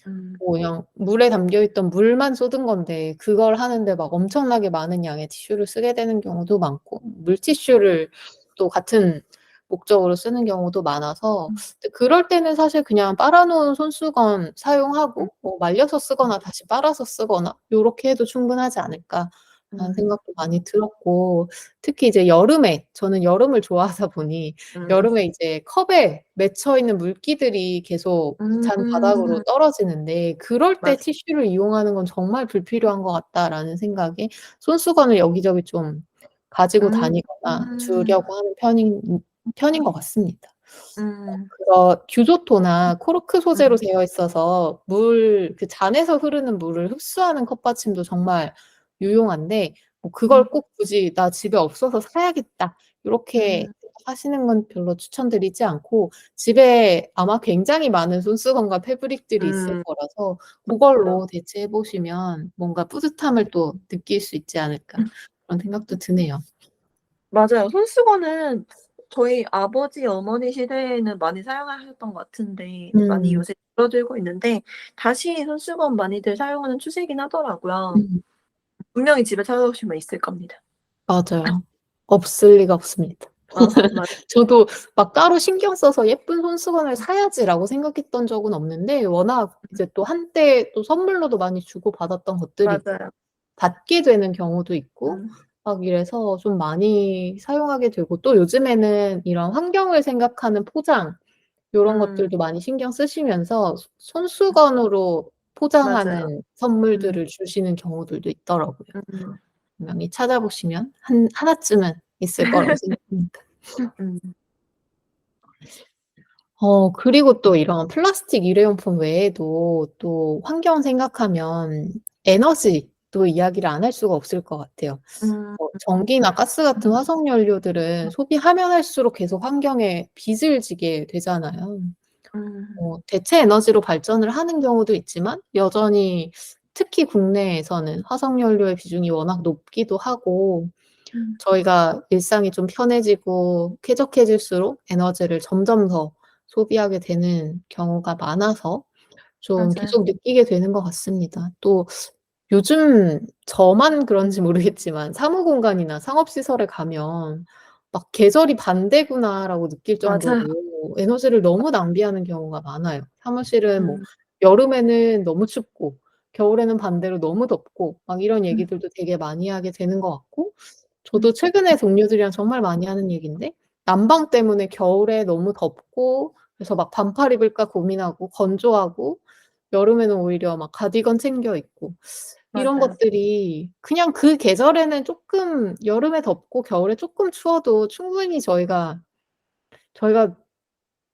음. 뭐 그냥 물에 담겨 있던 물만 쏟은 건데 그걸 하는데 막 엄청나게 많은 양의 티슈를 쓰게 되는 경우도 많고 물티슈를 또 같은 목적으로 쓰는 경우도 많아서 음. 근데 그럴 때는 사실 그냥 빨아 놓은 손수건 음. 사용하고 뭐 말려서 쓰거나 다시 빨아서 쓰거나 요렇게 해도 충분하지 않을까라는 음. 생각도 많이 들었고 특히 이제 여름에 저는 여름을 좋아하다 보니 음. 여름에 이제 컵에 맺혀 있는 물기들이 계속 잔 바닥으로 음. 떨어지는데 그럴 때 맞아. '티슈를 이용하는 건 정말 불필요한 것 같다.'라는 생각에 손수건을 여기저기 좀 가지고 음. 다니거나 음. 두려고 하는 편인 것 같습니다. 음. 규조토나 코르크 소재로 음. 되어 있어서 물 그 잔에서 흐르는 물을 흡수하는 컵받침도 정말 유용한데 뭐 음. 그걸 꼭 굳이 '나 집에 없어서 사야겠다.' 요렇게 음. 하시는 건 별로 추천드리지 않고 집에 아마 굉장히 많은 손수건과 패브릭들이 있을 음. 거라서 맞아요. 고걸로 대체해 보시면 뭔가 뿌듯함을 또 느낄 수 있지 않을까 그런 생각도 드네요. 맞아요. 손수건은 저희 아버지, 어머니 시대에는 많이 사용하셨던 것 같은데 많이 음. 요새 줄어들고 있는데 다시 손수건 많이들 사용하는 추세이긴 하더라고요. 음. 분명히 집에 찾아보시면 있을 겁니다. 맞아요. 없을 리가 없습니다. 맞 저도 막 따로 신경 써서 '예쁜 손수건을 사야지.'라고 생각했던 적은 없는데 워낙 이제 또 한때 또 선물로도 많이 주고받았던 것들이 맞아요. 받게 되는 경우도 있고 음. 막 이래서 좀 많이 사용하게 되고 또 요즘에는 이런 환경을 생각하는 포장 요런 음. 것들도 많이 신경 쓰시면서 손수건으로 맞아요. 포장하는 음. 선물들을 주시는 경우들도 있더라고요. 음. 분명히 찾아보시면 하나쯤은 있을 거라고 생각합니다. 음. 그리고 또 이런 플라스틱 일회용품 외에도 또 환경 생각하면 에너지도 이야기를 안 할 수가 없을 것 같아요. 음. 전기나 가스 같은 화석 연료들은 소비하면 할수록 계속 환경에 빚을 지게 되잖아요. 음. 대체 에너지로 발전을 하는 경우도 있지만 여전히 특히 국내에서는 화석 연료의 비중이 워낙 높기도 하고 음. 저희가 일상이 좀 편해지고 쾌적해질수록 에너지를 점점 더 소비하게 되는 경우가 많아서 좀 맞아요. 계속 느끼게 되는 것 같습니다. 또 요즘 저만 그런지 모르겠지만 사무 공간이나 상업 시설에 가면 막 '계절이 반대구나.'라고 느낄 정도로 맞아요. 에너지를 너무 낭비하는 경우가 많아요. 사무실은 뭐 음. 여름에는 너무 춥고 겨울에는 반대로 너무 덥고 막 이런 음. 얘기들도 되게 많이 하게 되는 것 같고 음. 저도 최근에 동료들이랑 정말 많이 하는 얘기인데 난방 때문에 겨울에 너무 덥고 그래서 막 반팔 입을까 고민하고 건조하고 여름에는 오히려 막 가디건 챙겨 입고 이런 맞아요. 것들이 그냥 그 계절에는 쪼끔 여름에 덥고 겨울에 쪼끔 추워도 충분히 저희가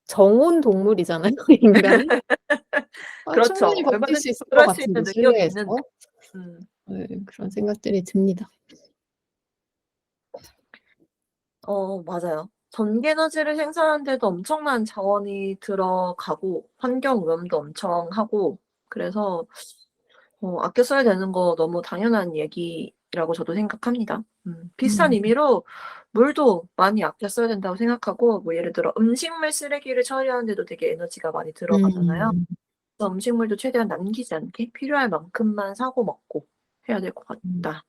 정온 동물이잖아요 인간은. 충분히 그렇죠. 버틸 얼마든지 수 있을 것 그럴 수 있는 같은데 능력이 실내에서. 있는데. 음. 네 그런 생각들이 듭니다. 맞아요. 전기 에너지를 생산하는 데도 엄청난 자원이 들어가고 환경 오염도 엄청 하고 그래서 아껴 써야 되는 거 너무 당연한 얘기라고 저도 생각합니다. 비슷한 음. 의미로 물도 많이 아껴 써야 된다고 생각하고 뭐 예를 들어 음식물 쓰레기를 처리하는 데도 되게 에너지가 많이 들어가잖아요. 음. 그래서 음식물도 최대한 남기지 않게 필요할 만큼만 사고 먹고 해야 될 것 음. 같다.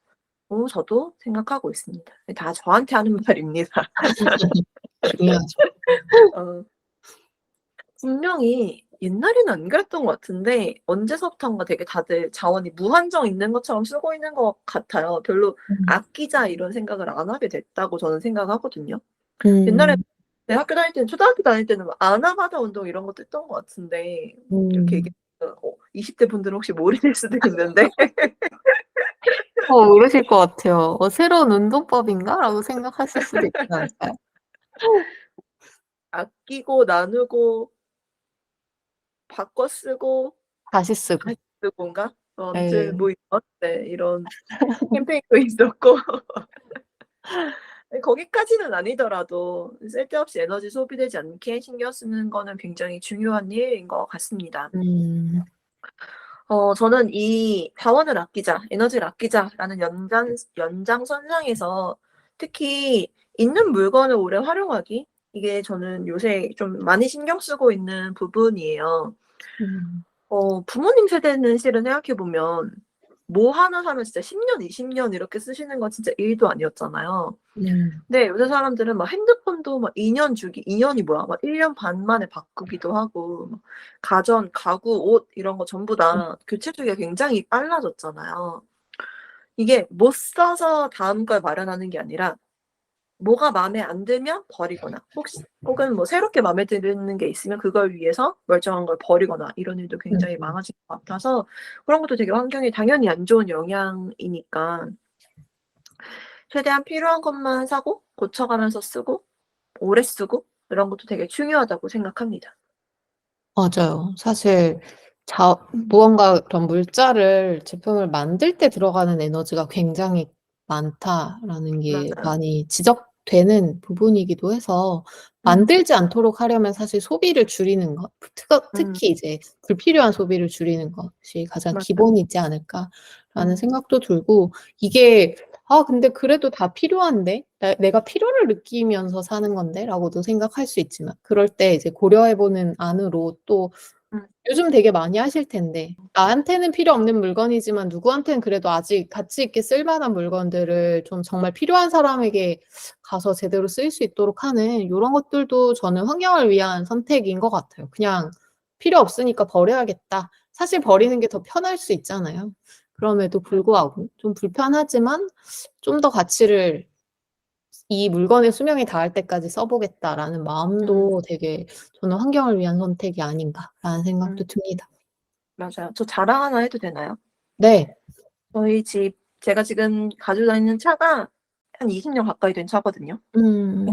저도 생각하고 있습니다. 다 저한테 하는 말입니다. 중요하죠. 어 분명히 옛날에는 안 그랬던 것 같은데 언제서부턴가 되게 다들 자원이 무한정 있는 것처럼 쓰고 있는 것 같아요. 별로 음. '아끼자.' 이런 생각을 안 하게 됐다고 저는 생각하거든요. 옛날에 음. 대학교 다닐 때는 초등학교 다닐 때는 막 아나바다 운동 이런 것도 했던 것 같은데 이렇게 음. 얘기하면 20대 분들은 혹시 모르실 수도 있는데 모르실 것 같아요. '새로운 운동법인가?'라고 생각하실 수도 있지 않을까요? 아끼고 나누고 바꿔 쓰고 다시 쓰고. 다시 쓰고인가? 아무튼 예. 뭐 이런 캠페인도 있었고 거기까지는 아니더라도 쓸데없이 에너지 소비되지 않게 신경 쓰는 거는 굉장히 중요한 일인 것 같습니다. 음. 저는 이 '자원을 아끼자. 에너지를 아끼자.'라는 연장선상에서 특히 있는 물건을 오래 활용하기 이게 저는 요새 좀 많이 신경 쓰고 있는 부분이에요. 음. 부모님 세대는 실은 생각해 보면 뭐 하나 사면 진짜 10 년, 20년 이렇게 쓰시는 건 진짜 일도 아니었잖아요. 음. 근데 요새 사람들은 막 핸드폰도 막 2년 주기 2 년이 뭐야 막 1년 반 만에 바꾸기도 하고 막 가전, 가구, 옷 이런 거 전부 다 교체 주기가 굉장히 빨라졌잖아요. 이게 못 써서 다음 걸 마련하는 게 아니라 뭐가 마음에 안 들면 버리거나 혹은 뭐 새롭게 마음에 드는 게 있으면 그걸 위해서 멀쩡한 걸 버리거나 이런 일도 굉장히 음. 많아진 것 같아서 그런 것도 되게 환경에 당연히 안 좋은 영향이니까 최대한 필요한 것만 사고 고쳐가면서 쓰고 오래 쓰고 이런 것도 되게 중요하다고 생각합니다. 맞아요. 사실 무언가 그런 물자를 제품을 만들 때 들어가는 에너지가 굉장히 많다라는 게 맞아요. 많이 지적되는 부분이기도 해서 음. 만들지 않도록 하려면 사실 소비를 줄이는 것 음. 특히 이제 '불필요한 소비를 줄이는 것이 가장 맞아요. 기본이지 않을까.'라는 음. 생각도 들고 이게 '아 근데 그래도 다 필요한데? 내가 필요를 느끼면서 사는 건데?'라고도 생각할 수 있지만 그럴 때 이제 고려해 보는 안으로 또 음. 요즘 되게 많이 하실 텐데 나한테는 필요 없는 물건이지만 누구한테는 그래도 아직 가치 있게 쓸 만한 물건들을 좀 정말 필요한 사람에게 가서 제대로 쓰일 수 있도록 하는 요런 것들도 저는 환경을 위한 선택인 것 같아요. 그냥 '필요 없으니까 버려야겠다.' 사실 버리는 게 더 편할 수 있잖아요. 그럼에도 불구하고 좀 불편하지만 좀 더 가치를 '이 물건의 수명이 다할 때까지 써 보겠다.'라는 음. 마음도 되게 저는 '환경을 위한 선택이 아닌가.'라는 생각도 음. 듭니다. 맞아요. 저 자랑 하나 해도 되나요? 네. 저희 집 제가 지금 가지고 다니는 차가 한 20년 가까이 된 차거든요. 음.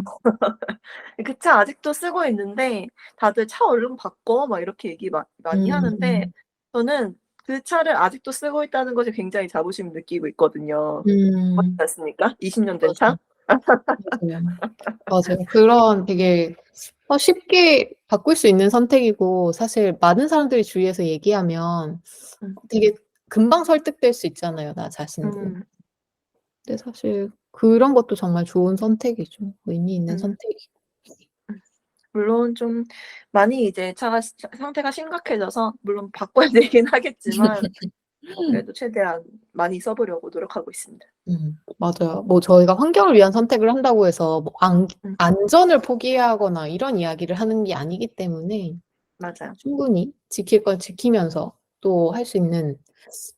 그 차 아직도 쓰고 있는데 다들 "차 얼른 바꿔." 막 이렇게 얘기 많이 하는데 음. 저는 그 차를 아직도 쓰고 있다는 것에 굉장히 자부심을 느끼고 있거든요. 맞지 음. 않습니까? 20년 된 차? 맞아요. 맞아요. 맞아요. 그런 되게 쉽게 바꿀 수 있는 선택이고 사실 많은 사람들이 주위에서 얘기하면 음. 되게 금방 설득될 수 있잖아요, 나 자신도. 음. 근데 사실 그런 것도 정말 좋은 선택이죠. 의미 있는 음. 선택이고. 음. 물론 좀 많이 이제 차가 상태가 심각해져서 물론 바꿔야 되긴 하겠지만 그래도 최대한 많이 써 보려고 노력하고 있습니다. 맞아요. 뭐 저희가 환경을 위한 선택을 한다고 해서 뭐 음. 안전을 포기하거나 이런 이야기를 하는 게 아니기 때문에 맞아요. 충분히 지킬 건 지키면서 또 할 수 있는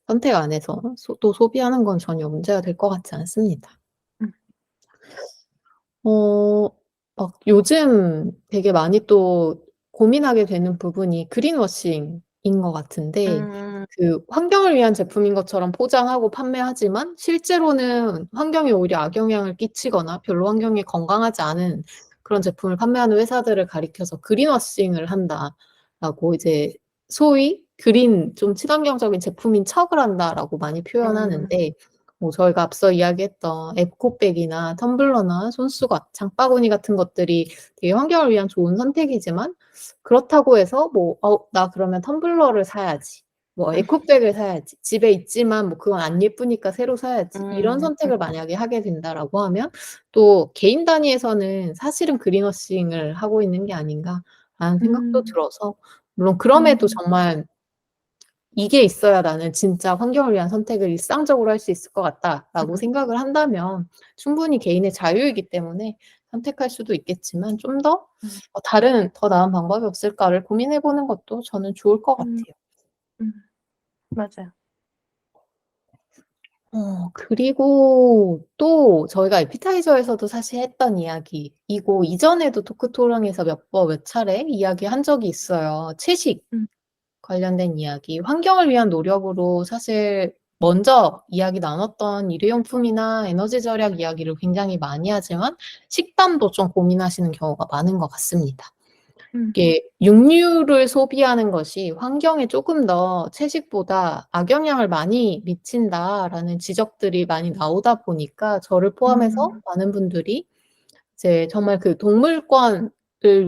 선택 안에서 또 소비하는 건 전혀 문제가 될 것 같지 않습니다. 음. 어 요즘 되게 많이 또 고민하게 되는 부분이 그린워싱인 것 같은데, 음. 그 환경을 위한 제품인 것처럼 포장하고 판매하지만 실제로는 환경에 오히려 악영향을 끼치거나 별로 환경에 건강하지 않은 그런 제품을 판매하는 회사들을 가리켜서 그린워싱을 한다라고, 이제 소위 그린 좀 친환경적인 제품인 척을 한다라고 많이 음. 표현하는데, 뭐 저희가 앞서 이야기했던 에코백이나 텀블러나 손수건, 장바구니 같은 것들이 되게 환경을 위한 좋은 선택이지만, 그렇다고 해서 뭐 나 그러면 텀블러를 사야지, 뭐 에코백을 사야지, 집에 있지만 뭐 그건 안 예쁘니까 새로 사야지, 이런 음. 선택을 만약에 하게 된다라고 하면 또 개인 단위에서는 사실은 그린워싱을 하고 있는 게 아닌가라는 생각도 음. 들어서, 물론 그럼에도 음. 정말 '이게 있어야 나는 진짜 환경을 위한 선택을 일상적으로 할 수 있을 것 같다.'라고 음. 생각을 한다면 충분히 개인의 자유이기 때문에 선택할 수도 있겠지만, 좀 더 음. 다른 더 나은 방법이 없을까를 고민해 보는 것도 저는 좋을 것 음. 같아요. 음. 맞아요. 그리고 또 저희가 에피타이저에서도 사실 했던 이야기이고, 이전에도 토크 토론에서 몇 차례 이야기한 적이 있어요. 채식 음. 관련된 이야기. 환경을 위한 노력으로 사실 먼저 이야기 나눴던 일회용품이나 에너지 절약 이야기를 굉장히 많이 하지만, 식단도 좀 고민하시는 경우가 많은 것 같습니다. 음. 이게 육류를 소비하는 것이 환경에 조금 더 채식보다 악영향을 많이 미친다라는 지적들이 많이 나오다 보니까, 저를 포함해서 음. 많은 분들이 이제 정말 그 동물권을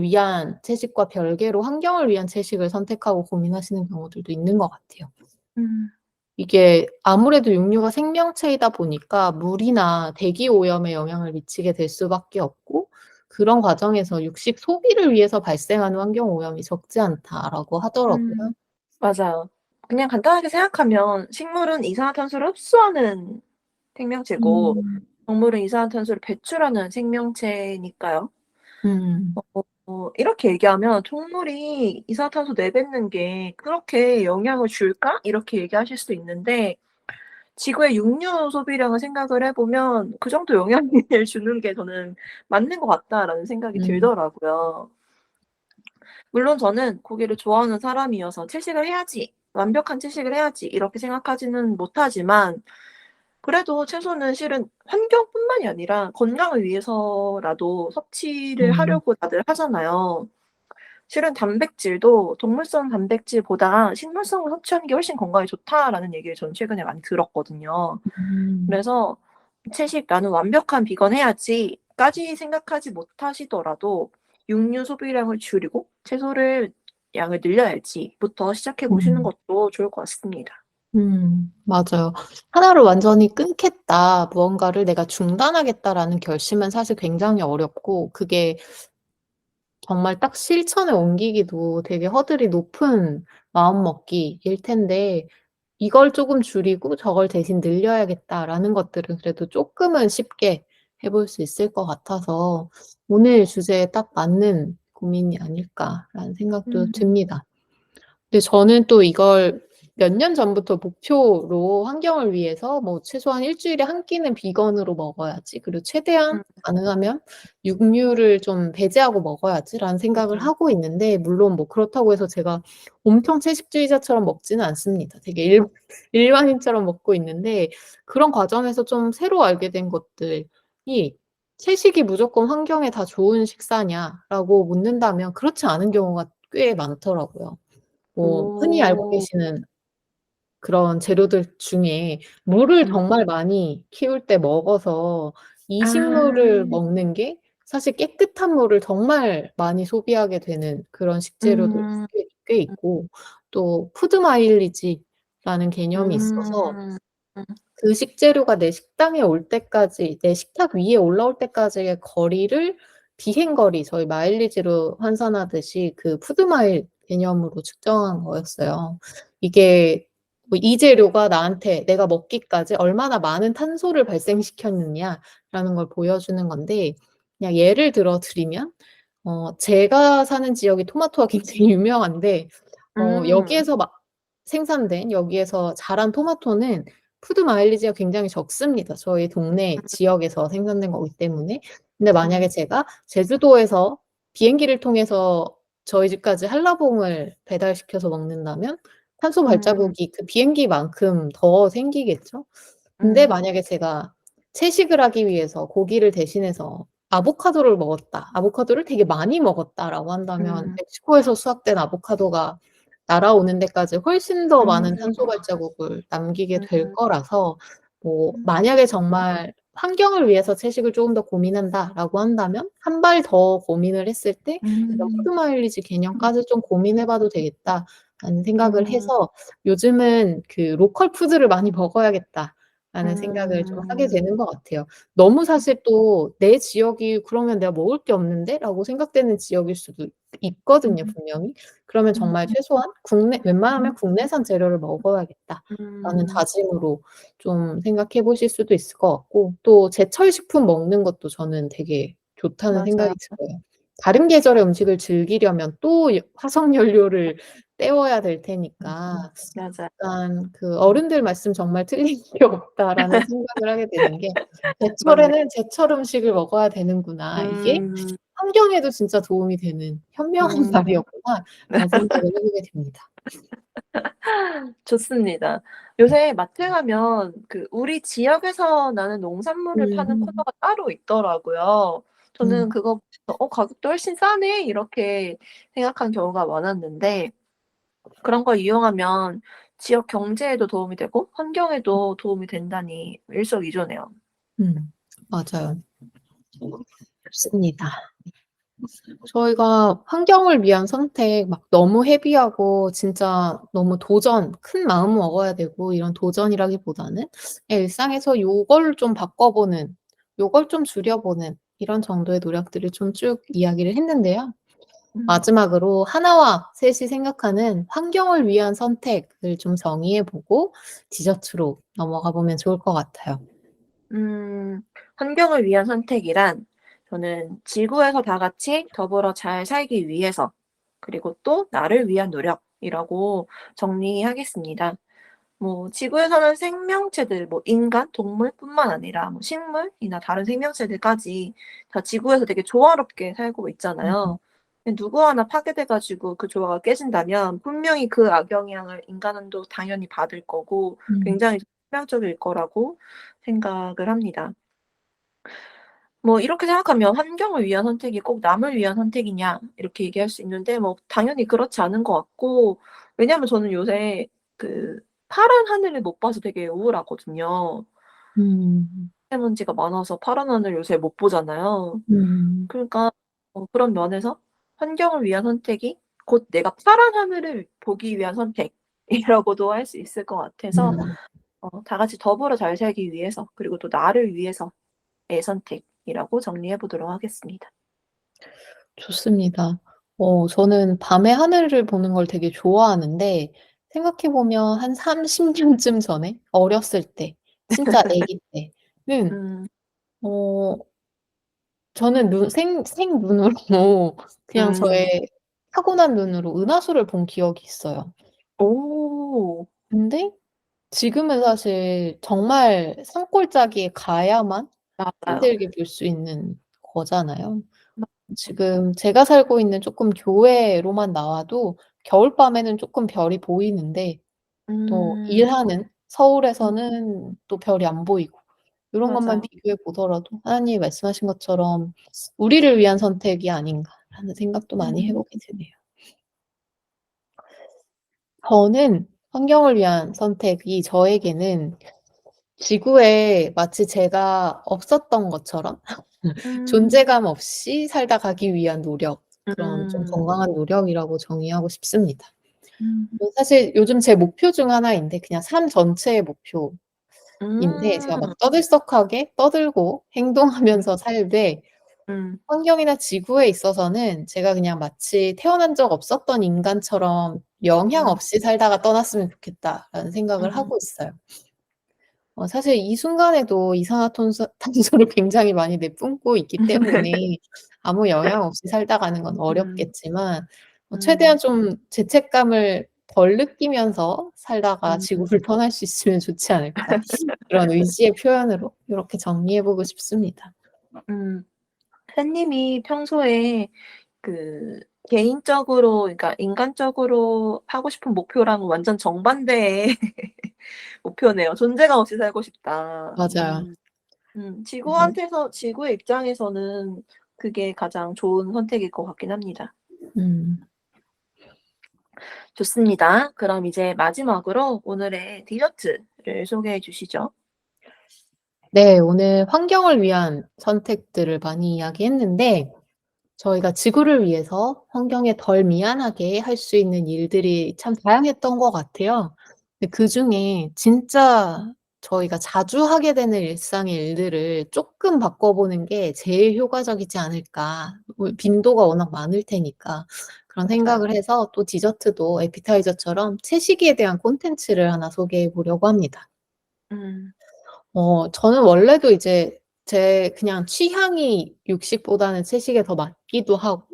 위한 채식과 별개로 환경을 위한 채식을 선택하고 고민하시는 경우들도 있는 것 같아요. 음. 이게 아무래도 육류가 생명체이다 보니까 물이나 대기 오염에 영향을 미치게 될 수밖에 없고, 그런 과정에서 "육식 소비를 위해서 발생하는 환경 오염이 적지 않다."라고 하더라고요. 음. 맞아요. 그냥 간단하게 생각하면 식물은 이산화탄소를 흡수하는 생명체고 음. 동물은 이산화탄소를 배출하는 생명체니까요. 음. 이렇게 얘기하면 '동물이 이산화탄소 내뱉는 게 그렇게 영향을 줄까?' 이렇게 얘기하실 수도 있는데 지구의 육류 소비량을 생각을 해 보면 '그 정도 영향을 주는 게 저는 맞는 것 같다.'라는 생각이 음. 들더라고요. 물론 저는 고기를 좋아하는 사람이어서 '채식을 해야지. 완벽한 채식을 해야지.' 이렇게 생각하지는 못하지만 그래도 채소는 실은 환경뿐만이 아니라 건강을 위해서라도 섭취를 음. 하려고 다들 하잖아요. 실은 단백질도 동물성 단백질보다 식물성을 섭취하는 게 훨씬 건강에 좋다라는 얘기를 저는 최근에 많이 들었거든요. 음. 그래서 채식 '나는 완벽한 비건 해야지.'까지 생각하지 못하시더라도 '육류 소비량을 줄이고 채소를 양을 늘려야지.'부터 시작해 보시는 음. 것도 좋을 것 같습니다. 맞아요. 하나를 완전히 끊겠다, 무언가를 내가 중단하겠다라는 결심은 사실 굉장히 어렵고, 그게 정말 딱 실천에 옮기기도 되게 허들이 높은 마음먹기일 텐데, 이걸 조금 줄이고 저걸 대신 늘려야겠다라는 것들은 그래도 쪼끔은 쉽게 해볼 수 있을 것 같아서, 오늘 주제에 딱 맞는 고민이 아닐까라는 생각도 음. 듭니다. 근데 저는 또 이걸 몇 년 전부터 목표로, 환경을 위해서 뭐 최소한 일 주일에 한 끼는 비건으로 먹어야지, 그리고 최대한 음. 가능하면 육류를 좀 배제하고 먹어야지라는 생각을 음. 하고 있는데, 물론 뭐 그렇다고 해서 제가 엄청 채식주의자처럼 먹지는 않습니다. 되게 일반인처럼 먹고 있는데, 그런 과정에서 좀 새로 알게 된 것들이, '채식이 무조건 환경에 다 좋은 식사냐?'라고 묻는다면 그렇지 않은 경우가 꽤 많더라고요. 뭐 흔히 알고 오. 계시는 그런 재료들 중에 물을 음. 정말 많이 키울 때 먹어서 이 식물을 아. 먹는 게, 사실 깨끗한 물을 정말 많이 소비하게 되는 그런 식재료들도 음. 꽤 있고, 또 푸드 마일리지라는 개념이 있어서 음. 그 식재료가 내 식당에 올 때까지, 내 식탁 위에 올라올 때까지의 거리를 비행거리, 저희 마일리지로 환산하듯이 그 푸드마일 개념으로 측정한 거였어요. 이게 뭐 이 재료가 나한테 내가 먹기까지 얼마나 많은 탄소를 발생시켰느냐라는 걸 보여주는 건데, 그냥 예를 들어 드리면, 제가 사는 지역이 토마토가 굉장히 유명한데, 음. 여기에서 막 생산된, 여기에서 자란 토마토는 푸드 마일리지가 굉장히 적습니다. 저희 동네 지역에서 생산된 거기 때문에. 근데 만약에 제가 제주도에서 비행기를 통해서 저희 집까지 한라봉을 배달시켜서 먹는다면 탄소 발자국이 그 비행기만큼 더 생기겠죠. 근데 만약에 제가 채식을 하기 위해서 고기를 대신해서 아보카도를 먹었다. 아보카도를 되게 많이 먹었다라고 한다면 멕시코에서 수확된 아보카도가 날아오는 데까지 훨씬 더 많은 탄소 발자국을 남기게 될 거라서 뭐 만약에 정말 '환경을 위해서 채식을 쪼금 더 고민한다.'라고 한다면 한 발 더 고민을 했을 때 이런 '푸드 마일리지 개념까지 좀 고민해 봐도 되겠다.'라는 생각을 해서 요즘은 그 '로컬 푸드를 많이 먹어야겠다.'라는 생각을 좀 하게 되는 것 같아요. 너무 사실 또 '내 지역이 그러면 내가 먹을 게 없는데?'라고 생각되는 지역일 수도 있거든요, 분명히. 그러면 정말 최소한 국내 웬만하면 '국내산 재료를 먹어야겠다.'라는 다짐으로 좀 생각해 보실 수도 있을 것 같고 또 제철 식품 먹는 것도 저는 되게 좋다는 맞아요. 생각이 들어요. 다른 계절의 음식을 즐기려면 또 화석 연료를 때워야 될 테니까 맞아요. 약간 그 '어른들 말씀 정말 틀린 게 없다.'라는 생각을 하게 되는 게 맞네요. '제철에는 제철 음식을 먹어야 되는구나. 이게 음. 환경에도 진짜 도움이 되는 현명한 음. 말이었구나.'라는 생각을 해 보게 됩니다. 좋습니다. 요새 마트 가면 그 우리 지역에서 나는 농산물을 파는 음. 코너가 따로 있더라고요. 저는 음. 그거 보면서 '어 가격도 훨씬 싸네.' 이렇게 생각한 경우가 많았는데 그런 걸 이용하면 지역 경제에도 도움이 되고 환경에도 도움이 된다니 일석이조네요. 맞아요. 맞습니다. 저희가 환경을 위한 선택 막 너무 헤비하고 진짜 너무 도전 큰 마음 먹어야 되고 이런 도전이라기보다는 그냥 일상에서 요걸 좀 바꿔보는 요걸 좀 줄여보는 이런 정도의 노력들을 좀 쭉 이야기를 했는데요. 음. 마지막으로 하나와 셋이 생각하는 환경을 위한 선택을 좀 정의해 보고 디저트로 넘어가 보면 좋을 것 같아요. 환경을 위한 선택이란 저는 지구에서 다 같이 더불어 잘 살기 위해서 그리고 또 나를 위한 노력이라고 정리하겠습니다. 뭐 지구에 사는 생명체들 뭐 인간, 동물뿐만 아니라 뭐 식물이나 다른 생명체들까지 다 지구에서 되게 조화롭게 살고 음. 있잖아요. 근데 누구 하나 파괴돼 가지고 그 조화가 깨진다면 분명히 그 악영향을 인간도 당연히 받을 거고 음. 굉장히 치명적일 거라고 생각을 합니다. 뭐 이렇게 생각하면 '환경을 위한 선택이 꼭 남을 위한 선택이냐?' 이렇게 얘기할 수 있는데 뭐 당연히 그렇지 않은 것 같고 왜냐하면 저는 요새 그 파란 하늘을 못 봐서 되게 우울하거든요. 음. 미세먼지가 많아서 파란 하늘 요새 못 보잖아요. 음. 그러니까 그런 면에서 환경을 위한 선택이 곧 내가 파란 하늘을 보기 위한 선택이라고도 할 수 있을 것 같아서 음. 다 같이 더불어 잘 살기 위해서 그리고 또 나를 위해서의 선택이라고 정리해 보도록 하겠습니다. 좋습니다. 저는 밤에 하늘을 보는 걸 되게 좋아하는데 생각해 보면 한 30 년쯤 전에 어렸을 때 진짜 아기 때는 음. 어 저는 생눈으로 그냥 음. 저의 타고난 눈으로 은하수를 본 기억이 있어요. 오. 근데 지금은 사실 정말 산골짜기에 가야만 맞아요. 힘들게 볼 수 있는 거잖아요. 지금 제가 살고 있는 쪼끔 교외로만 나와도 겨울밤에는 쪼끔 별이 보이는데 또 음. 일하는 음. 서울에서는 또 별이 안 보이고 요런 것만 맞아요. 비교해 보더라도 하나님이 말씀하신 것처럼 '우리를 위한 선택이 아닌가.'라는 생각도 많이 해 음. 보게 되네요. 저는 환경을 위한 선택이 저에게는 지구에 마치 제가 없었던 것처럼 음. 존재감 없이 살다 가기 위한 노력, 그런 좀 음. 건강한 노력이라고 정의하고 싶습니다. 음. 사실 요즘 제 목표 중 하나인데 그냥 삶 전체의 목표인데 제가 음. 막 떠들썩하게 떠들고 행동하면서 살되 음. 환경이나 지구에 있어서는 제가 그냥 마치 '태어난 적 없었던 인간처럼 영향 음. 없이 살다가 떠났으면 좋겠다.'라는 생각을 음. 하고 있어요. 사실 이 순간에도 탄소를 굉장히 많이 내뿜고 있기 때문에 아무 영향 없이 살다 가는 건 음. 어렵겠지만 음. 최대한 좀 죄책감을 덜 느끼면서 살다가 음. 지구를 떠날 수 있으면 좋지 않을까. 그런 의지의 표현으로 요렇게 정리해 보고 싶습니다. 팬님이 평소에 그 개인적으로 그러니까 인간적으로 하고 싶은 목표랑은 완전 정반대의 목표네요. '존재감 없이 살고 싶다.' 맞아요. 네. 지구의 입장에서는 그게 가장 좋은 선택일 것 같긴 합니다. 음. 좋습니다. 그럼 이제 마지막으로 오늘의 디저트를 소개해 주시죠. 네. 오늘 환경을 위한 선택들을 많이 이야기했는데 저희가 지구를 위해서 환경에 덜 미안하게 할 수 있는 일들이 참 다양했던 것 같아요. 근데 그중에 진짜 저희가 자주 하게 되는 일상의 일들을 쪼끔 바꿔보는 게 제일 효과적이지 않을까. 빈도가 워낙 많을 테니까. 그런 맞아요. 생각을 해서 또 디저트도 에피타이저처럼 채식에 대한 콘텐츠를 하나 소개해 보려고 합니다. 음. 저는 원래도 이제 제 그냥 취향이 육식보다는 채식에 더 맞기도 하고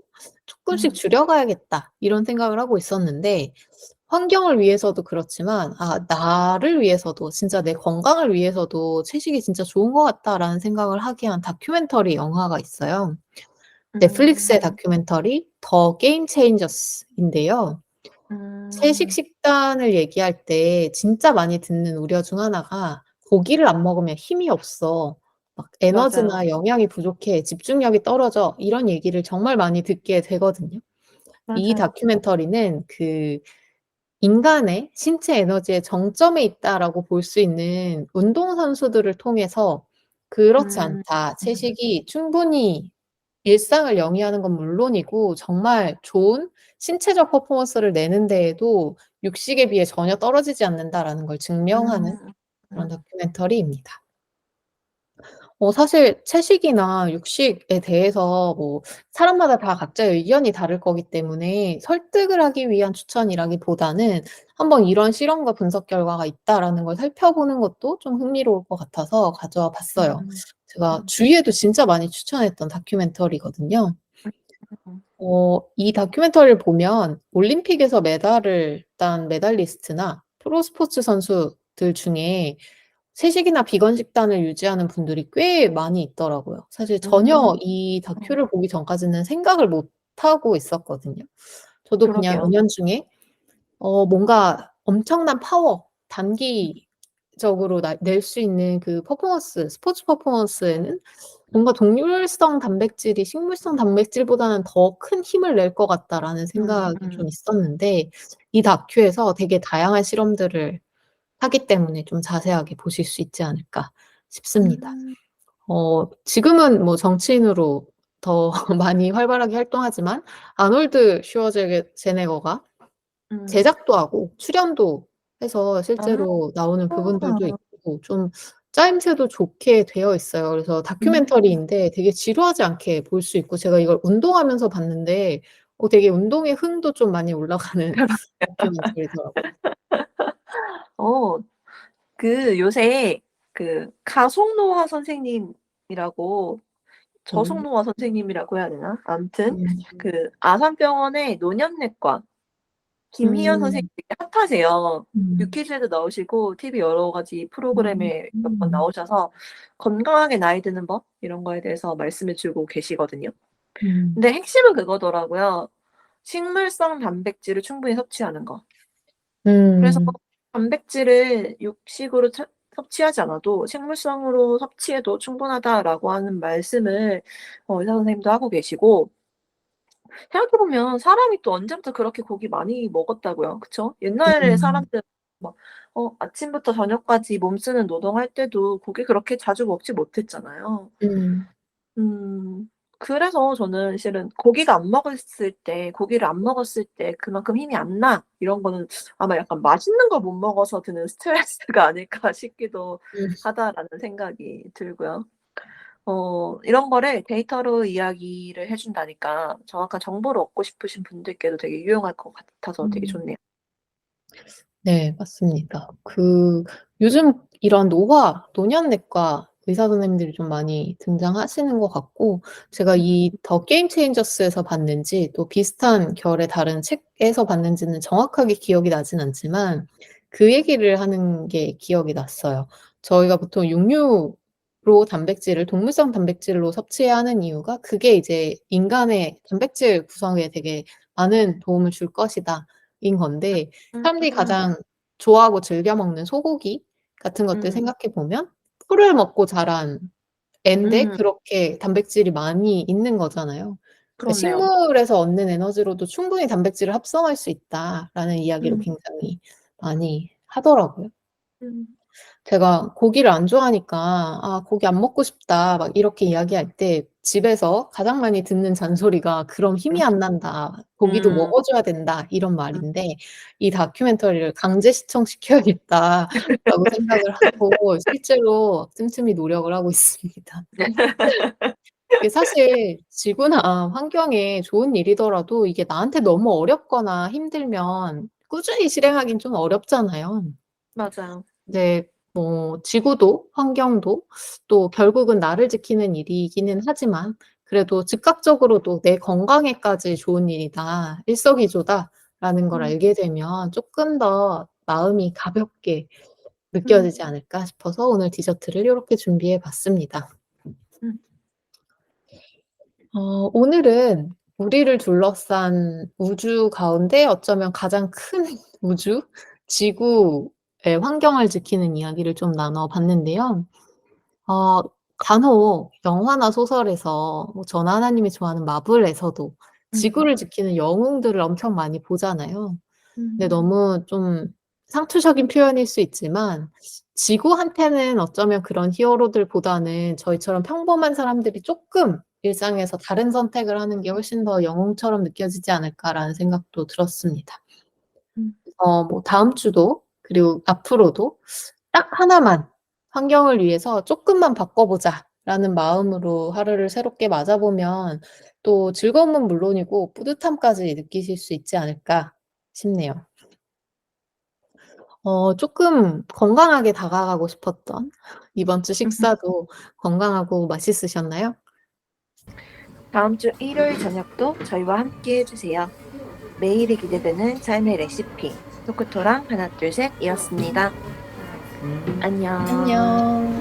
'쪼끔씩 음. 줄여가야겠다.' 이런 생각을 하고 있었는데 환경을 위해서도 그렇지만 '나를 위해서도 진짜 내 건강을 위해서도 채식이 진짜 좋은 것 같다.'라는 생각을 하게 한 다큐멘터리 영화가 있어요. 넷플릭스의 음. 다큐멘터리 더 게임 체인저스인데요. 채식 음. 식단을 얘기할 때 진짜 많이 듣는 우려 중 하나가 "고기를 안 먹으면 힘이 없어." 막 맞아요. "에너지나 영양이 부족해. 집중력이 떨어져." 이런 얘기를 정말 많이 듣게 되거든요. 이 맞아요. 다큐멘터리는 그 인간의 신체 에너지의 정점에 있다라고 볼 수 있는 운동선수들을 통해서 그렇지 음. 않다. 채식이 충분히 일상을 영위하는 건 물론이고 정말 좋은 신체적 퍼포먼스를 내는 데에도 육식에 비해 전혀 떨어지지 않는다라는 걸 증명하는 음. 그런 음. 다큐멘터리입니다. 사실 채식이나 육식에 대해서 뭐 사람마다 다 각자의 의견이 다를 거기 때문에 설득을 하기 위한 추천이라기보다는 한번 이런 실험과 분석 결과가 있다라는 걸 살펴보는 것도 좀 흥미로울 것 같아서 가져와 봤어요. 음. 제가 음. 주위에도 진짜 많이 추천했던 다큐멘터리거든요. 음. 이 다큐멘터리를 보면 올림픽에서 메달을 딴 메달리스트나 프로스포츠 선수들 중에 채식이나 비건 식단을 유지하는 분들이 꽤 많이 있더라고요. 사실 전혀 음. 이 다큐를 보기 전까지는 생각을 못 하고 있었거든요. 저도 그냥 그러게요. 은연중에 뭔가 엄청난 파워, 단기적으로 낼 수 있는 그 퍼포먼스, 스포츠 퍼포먼스에는 뭔가 '동물성 단백질이 식물성 단백질보다는 더 큰 힘을 낼 것 같다.'라는 음. 생각이 좀 음. 있었는데 이 다큐에서 되게 다양한 실험들을 하기 때문에 좀 자세하게 보실 수 있지 않을까 싶습니다. 음. 지금은 뭐 정치인으로 더 많이 활발하게 활동하지만 아놀드 슈워제네거가 음. 제작도 하고 출연도 해서 아. 실제로 나오는 부분들도 있고 좀 짜임새도 좋게 되어 있어요. 그래서 다큐멘터리인데 되게 지루하지 않게 볼 수 있고 제가 이걸 운동하면서 봤는데 되게 운동의 흥도 좀 많이 올라가는 다큐멘터리더라고요. 어 요새 가속노화 선생님이라고 음. 저속노화 선생님이라고 해야 되나? 아무튼 음. 아산병원의 노년내과 김희연 선생님이 음. 되게 핫하세요. 음. 유퀴즈에도 나오시고 TV 여러 가지 음. 프로그램에 몇 번 음. 나오셔서 건강하게 나이 드는 법 이런 거에 대해서 말씀해 주고 계시거든요. 음. 근데 핵심은 그거더라고요. 식물성 단백질을 충분히 섭취하는 거. 그래서 음. 단백질을 육식으로 섭취하지 않아도 식물성으로 섭취해도 충분하다라고 하는 말씀을 의사 선생님도 하고 계시고 생각해 보면 사람이 또 언제부터 그렇게 고기 많이 먹었다고요. 그쵸? 옛날에 음. 사람들 막 아침부터 저녁까지 몸쓰는 노동할 때도 고기 그렇게 자주 먹지 못했잖아요. 음. 음. 그래서 저는 실은 고기를 안 먹었을 때 그만큼 힘이 안 나 이런 거는 아마 약간 '맛있는 걸 못 먹어서 드는 스트레스가 아닐까.' 싶기도 음. 하다라는 생각이 들고요. 이런 거를 데이터로 이야기를 해 준다니까 정확한 정보를 얻고 싶으신 분들께도 되게 유용할 것 같아서 되게 음. 좋네요. 네 맞습니다. 요즘 이런 노년내과 의사 선생님들이 좀 많이 등장하시는 것 같고, 제가 이 더 게임 체인저스에서 봤는지 또 비슷한 결의 다른 책에서 봤는지는 정확하게 기억이 나진 않지만 그 얘기를 하는 게 기억이 났어요. 저희가 보통 육류로 단백질을 동물성 단백질로 섭취해야 하는 이유가 그게 이제 인간의 단백질 구성에 되게 많은 도움을 줄 것이다 인 건데, 사람들이 가장 좋아하고 즐겨 먹는 소고기 같은 것들 생각해 보면 풀을 먹고 자란 앤데 그렇게 단백질이 많이 있는 거잖아요. 그러니까 그렇네요. 식물에서 얻는 에너지로도 충분히 단백질을 합성할 수 있다라는 이야기를 굉장히 많이 하더라고요. 음. 제가 고기를 안 좋아하니까 "아 고기 안 먹고 싶다." 막 이렇게 이야기할 때 집에서 가장 많이 듣는 잔소리가 "그럼 힘이 안 난다. 고기도 음. 먹어 줘야 된다." 이런 말인데, 이 다큐멘터리를 강제 시청시켜야겠다라고 생각을 하고 실제로 틈틈이 노력을 하고 있습니다. 이게 사실 지구나 환경에 좋은 일이더라도 이게 나한테 너무 어렵거나 힘들면 꾸준히 실행하긴 좀 어렵잖아요. 맞아요. 네. 뭐 지구도 환경도 또 결국은 나를 지키는 일이기는 하지만 그래도 즉각적으로도 '내 건강에까지 좋은 일이다. 일석이조다.'라는 걸 음. 알게 되면 쪼끔 더 마음이 가볍게 음. 느껴지지 않을까 싶어서 오늘 디저트를 요렇게 준비해 봤습니다. 음. 오늘은 우리를 둘러싼 우주 가운데 어쩌면 가장 큰 우주, 지구의 환경을 지키는 이야기를 좀 나눠 봤는데요. 어 간혹 영화나 소설에서 뭐 저나 하나님이 좋아하는 마블에서도 음. 지구를 지키는 영웅들을 엄청 많이 보잖아요. 근데 음. 너무 좀 상투적인 표현일 수 있지만 지구한테는 어쩌면 그런 히어로들보다는 저희처럼 평범한 사람들이 쪼끔 일상에서 다른 선택을 하는 게 훨씬 더 영웅처럼 느껴지지 않을까라는 생각도 들었습니다. 음. 뭐 다음 주도 그리고 앞으로도 딱 하나만 '환경을 위해서 쪼끔만 바꿔 보자.'라는 마음으로 하루를 새롭게 맞아 보면 또 즐거움은 물론이고 뿌듯함까지 느끼실 수 있지 않을까 싶네요. 쪼끔 건강하게 다가가고 싶었던 이번 주 식사도 건강하고 맛있으셨나요? 다음 주 일요일 저녁도 저희와 함께 해주세요. 매일이 기대되는 삶의 레시피 토크토랑 하나 둘 셋이었습니다. 안녕. 안녕.